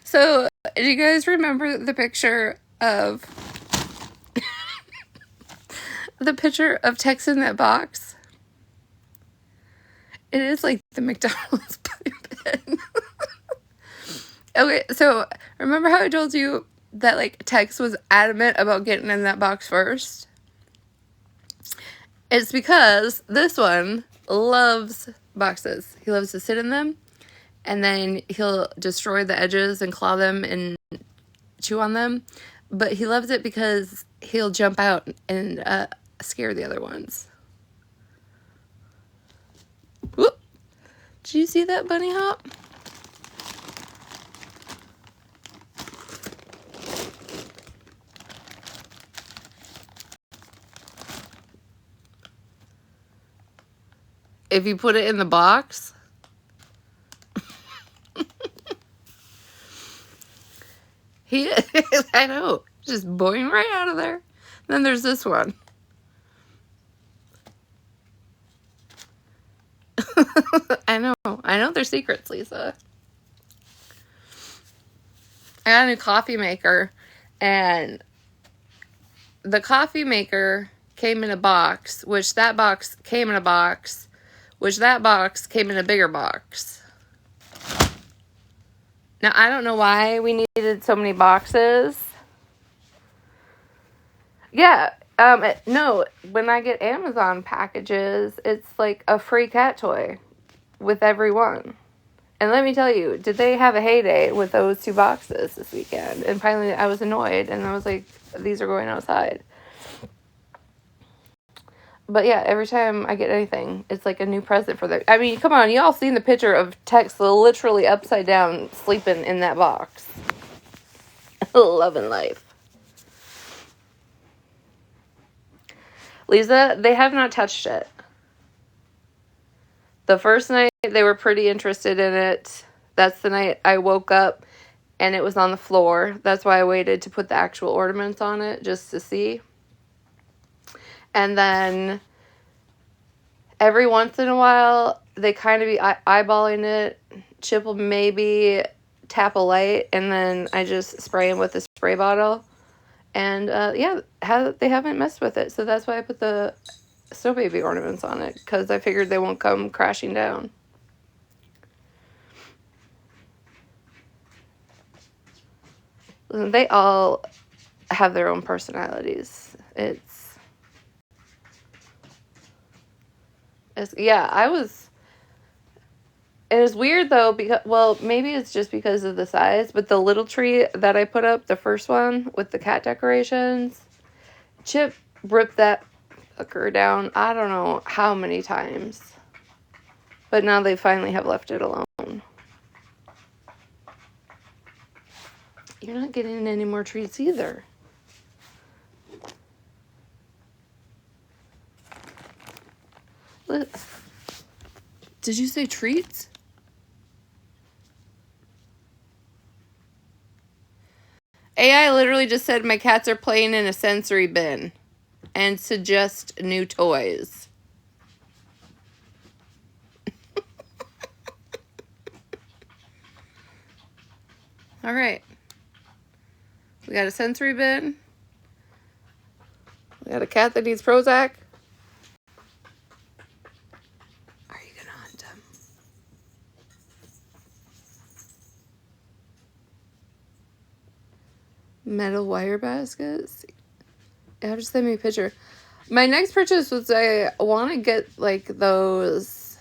So, do you guys remember the picture of Tex in that box? It is like the McDonald's pin. Okay, so remember how I told you that, like, Tex was adamant about getting in that box first? It's because this one loves boxes. He loves to sit in them, and then he'll destroy the edges and claw them and chew on them. But he loves it because he'll jump out and scare the other ones. Whoop! Did you see that bunny hop? If you put it in the box, I know, just boing right out of there. Then there's this one. I know they're secrets, Lisa. I got a new coffee maker, and the coffee maker came in a box, which that box came in a box, which that box came in a bigger box. Now, I don't know why we needed so many boxes. Yeah, no, when I get Amazon packages, it's like a free cat toy with every one. And let me tell you, did they have a heyday with those 2 boxes this weekend? And finally, I was annoyed, and I was like, these are going outside. But yeah, every time I get anything, it's like a new present for them. I mean, come on, y'all seen the picture of Tex literally upside down sleeping in that box. Loving life. Lisa, they have not touched it. The first night, they were pretty interested in it. That's the night I woke up and it was on the floor. That's why I waited to put the actual ornaments on it, just to see. And then every once in a while, they kind of be eyeballing it. Chip will maybe tap a light, and then I just spray him with a spray bottle. And yeah, they haven't messed with it. So that's why I put the Snow Baby ornaments on it, because I figured they won't come crashing down. Listen, they all have their own personalities. It's yeah, it was weird though, because, well, maybe it's just because of the size, but the little tree that I put up, the first one with the cat decorations, Chip ripped that fucker down I don't know how many times. But now they finally have left it alone. You're not getting any more treats either. Did you say treats? AI literally just said my cats are playing in a sensory bin and suggest new toys. All right. We got a sensory bin. We got a cat that needs Prozac. Are you going to hunt him? Metal wire baskets. You have to send me a picture. My next purchase was I want to get like those.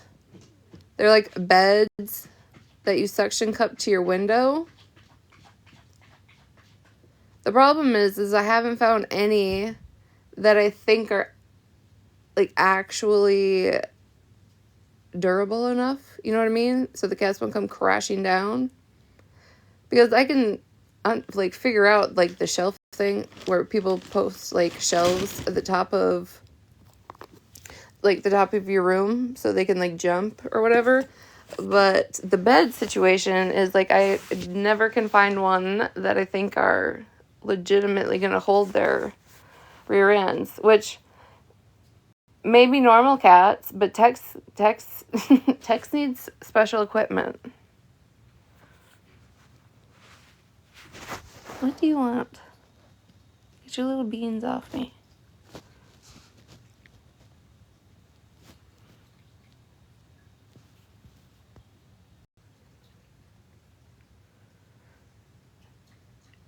They're like beds that you suction cup to your window. The problem is I haven't found any that I think are like actually durable enough. You know what I mean? So the cats won't come crashing down. Because I can like figure out like the shelf thing where people post like shelves at the top of your room so they can like jump or whatever. But the bed situation is like I never can find one that I think are legitimately going to hold their rear ends, which may be normal cats, but Tex needs special equipment. What do you want? Get your little beans off me.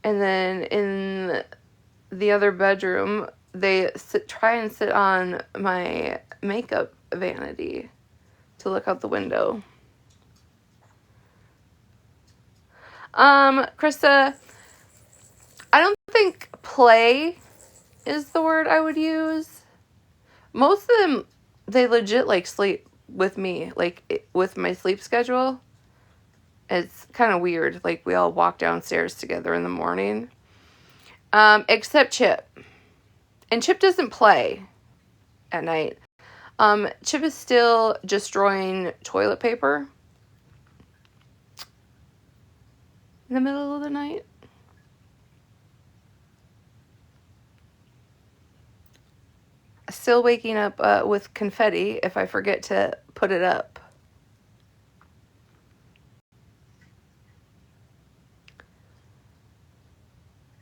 And then in the other bedroom, they try and sit on my makeup vanity to look out the window. Krista, I don't think play is the word I would use. Most of them, they legit like sleep with me, like with my sleep schedule. It's kind of weird. Like we all walk downstairs together in the morning. Except Chip. And Chip doesn't play at night. Chip is still destroying toilet paper in the middle of the night. Still waking up with confetti if I forget to put it up.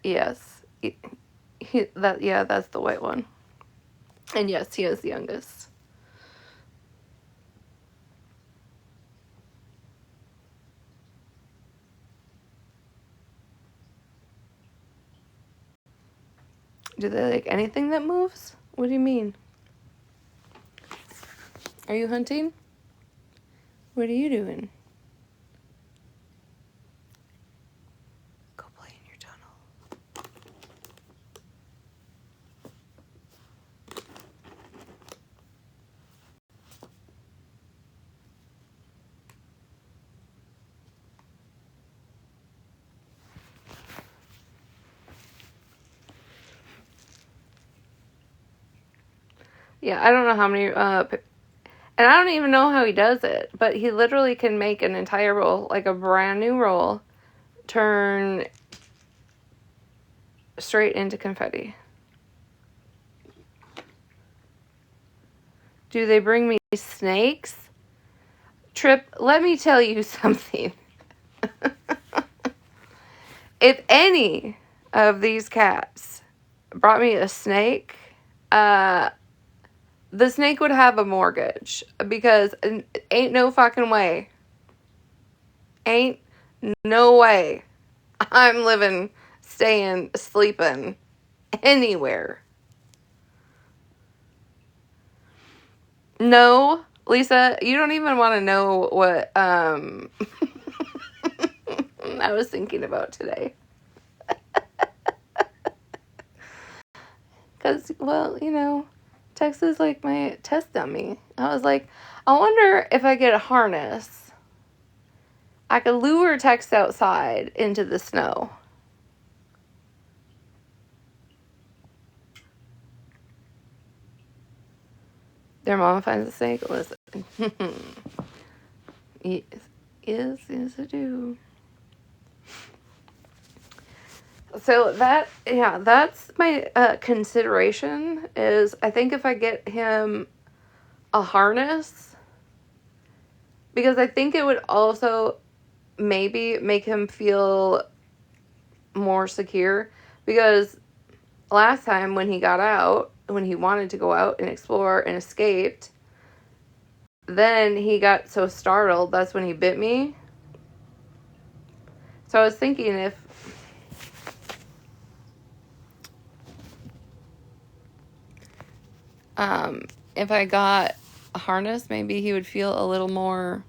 Yes. That's the white one. And yes, he is the youngest. Do they like anything that moves? What do you mean? Are you hunting? What are you doing? Go play in your tunnel. Yeah, I don't know how many, and I don't even know how he does it, but he literally can make an entire roll, like a brand new roll, turn straight into confetti. Do they bring me snakes? Trip, let me tell you something. If any of these cats brought me a snake, the snake would have a mortgage, because ain't no fucking way. Ain't no way I'm living, staying, sleeping anywhere. No, Lisa, you don't even want to know what I was thinking about today. Because, well, you know, Tex is like my test dummy. I was like, I wonder if I get a harness, I could lure Tex outside into the snow. Their mama finds a snake. Listen. Yes, yes, I do. So that's my consideration, is I think if I get him a harness, because I think it would also maybe make him feel more secure, because last time when he got out, when he wanted to go out and explore and escaped, then he got so startled, that's when he bit me. So I was thinking if I got a harness, maybe he would feel a little more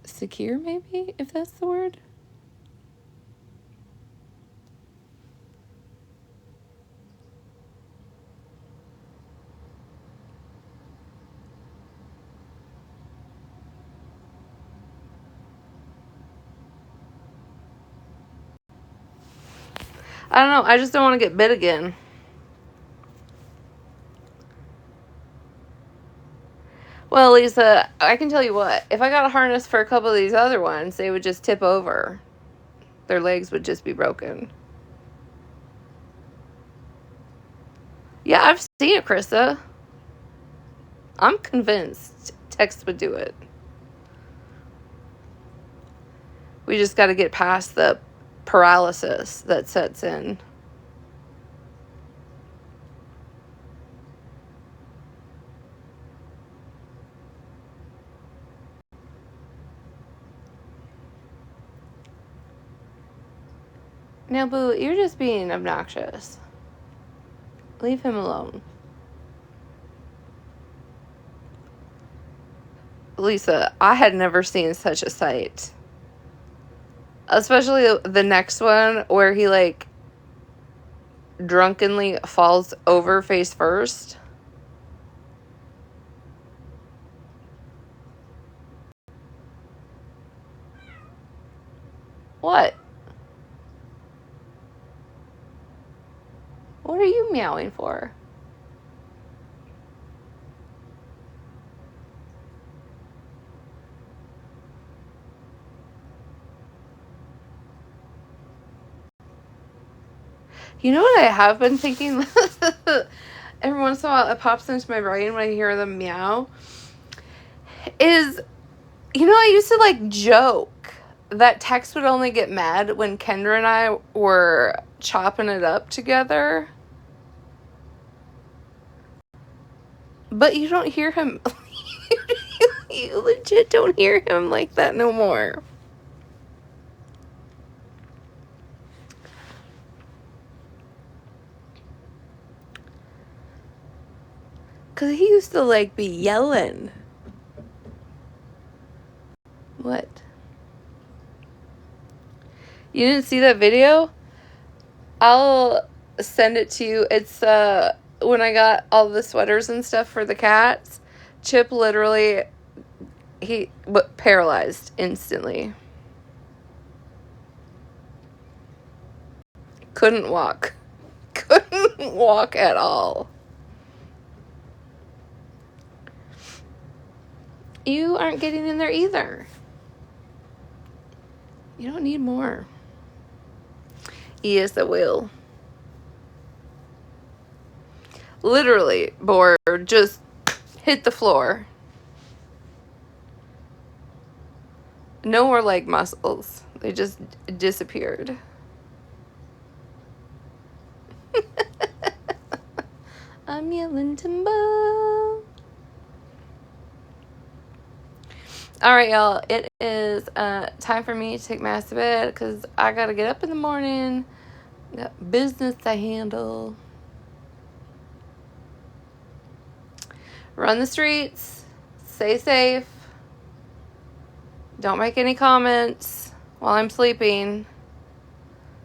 secure, maybe, if that's the word. I don't know. I just don't want to get bit again. Well, Lisa, I can tell you what. If I got a harness for a couple of these other ones, they would just tip over. Their legs would just be broken. Yeah, I've seen it, Krista. I'm convinced Tex would do it. We just got to get past the paralysis that sets in. Now, Boo, you're just being obnoxious. Leave him alone. Lisa, I had never seen such a sight. Especially the next one where he, like, drunkenly falls over face first. What? What are you meowing for? You know what I have been thinking? Every once in a while it pops into my brain when I hear them meow. Is, you know, I used to like joke that Tex would only get mad when Kendra and I were chopping it up together. But you don't hear him. You legit don't hear him like that no more. Because he used to, like, be yelling. What? You didn't see that video? I'll send it to you. It's, when I got all the sweaters and stuff for the cats, Chip literally, he paralyzed instantly. Couldn't walk. Couldn't walk at all. You aren't getting in there either. You don't need more. Yes, I will. Literally, board just hit the floor. No more leg muscles. They just disappeared. I'm yelling timber. Alright, y'all. It is time for me to take my ass to bed because I gotta get up in the morning. Got business to handle. Run the streets. Stay safe. Don't make any comments while I'm sleeping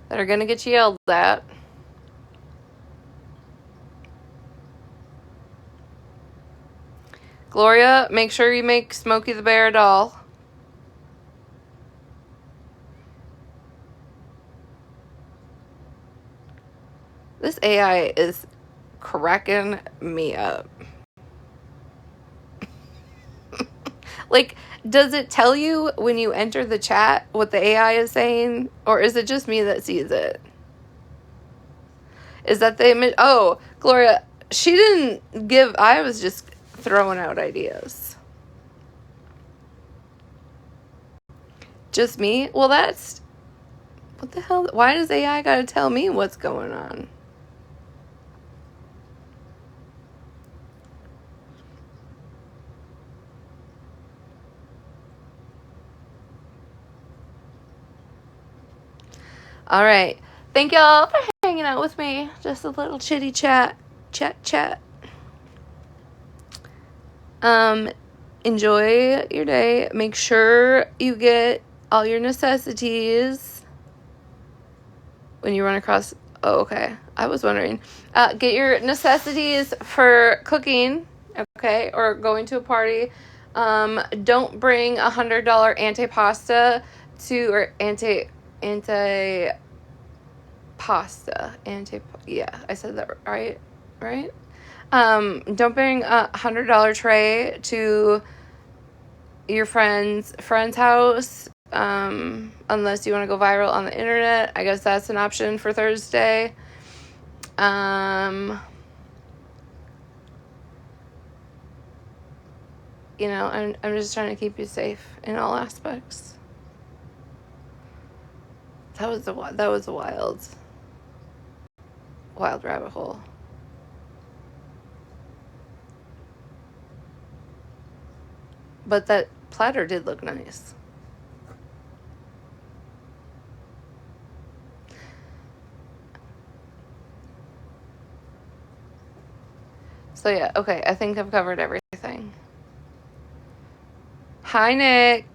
that are gonna get you yelled at. Gloria, make sure you make Smokey the Bear a doll. This AI is cracking me up. Like, does it tell you when you enter the chat what the AI is saying? Or is it just me that sees it? Is that the image? Oh, Gloria, she didn't give... I was just throwing out ideas. Just me? Well, that's... What the hell? Why does AI gotta tell me what's going on? All right. Thank y'all for hanging out with me. Just a little chitty chat. Chat. Enjoy your day. Make sure you get all your necessities when you run across... Oh, okay. I was wondering. Get your necessities for cooking, okay, or going to a party. Don't bring $100 antipasta or yeah, I said that right? Don't bring a $100 tray to your friend's house, unless you want to go viral on the internet. I guess that's an option for Thursday. You know, I'm just trying to keep you safe in all aspects. That was a wild rabbit hole. But that platter did look nice. So yeah, okay, I think I've covered everything. Hi, Nick.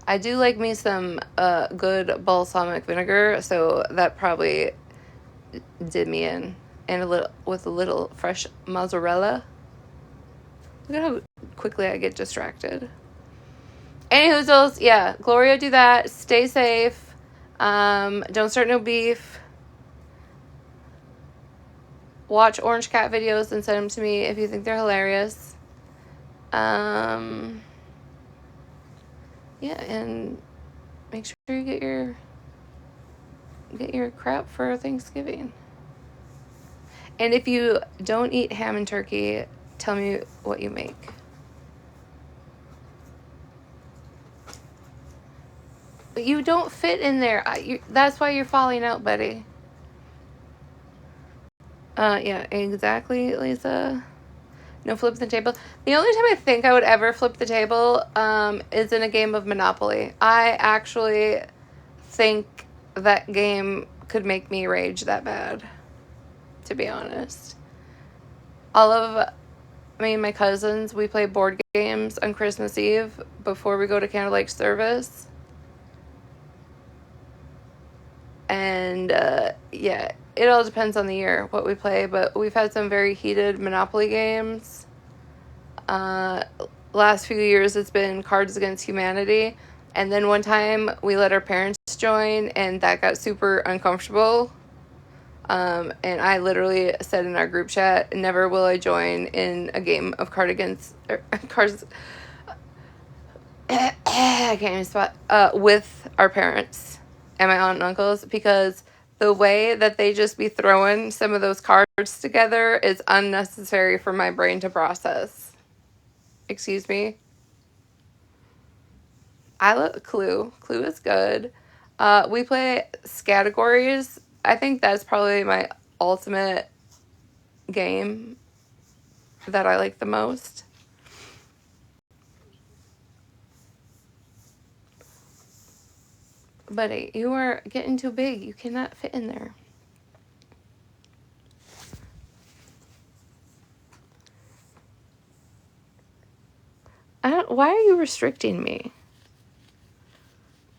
I do like me some good balsamic vinegar, so that probably did me in. And with a little fresh mozzarella. Look at how quickly I get distracted. Anywhoozles, yeah, Gloria, do that. Stay safe. Don't start no beef. Watch Orange Cat videos and send them to me if you think they're hilarious. Yeah, and make sure you get your crap for Thanksgiving. And if you don't eat ham and turkey, tell me what you make. You don't fit in there. That's why you're falling out, buddy. Yeah, exactly, Lisa. No flip the table. The only time I think I would ever flip the table is in a game of Monopoly. I actually think that game could make me rage that bad, to be honest. All of me and my cousins, we play board games on Christmas Eve before we go to candlelight service. And yeah, it all depends on the year what we play, but we've had some very heated Monopoly games. Last few years it's been Cards Against Humanity, and then one time we let our parents join, and that got super uncomfortable. And I literally said in our group chat, never will I join in a game of Cards. I can't even spot with our parents and my aunt and uncles, because the way that they just be throwing some of those cards together is unnecessary for my brain to process. Excuse me. I love Clue. Clue is good. We play categories. I think that's probably my ultimate game that I like the most. Buddy, you are getting too big. You cannot fit in there. Why are you restricting me?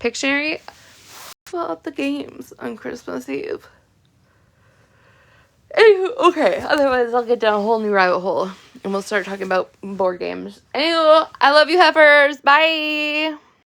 Pictionary? Fill out the games on Christmas Eve. Anywho, okay, otherwise I'll get down a whole new rabbit hole and we'll start talking about board games. Anywho, I love you, heifers. Bye.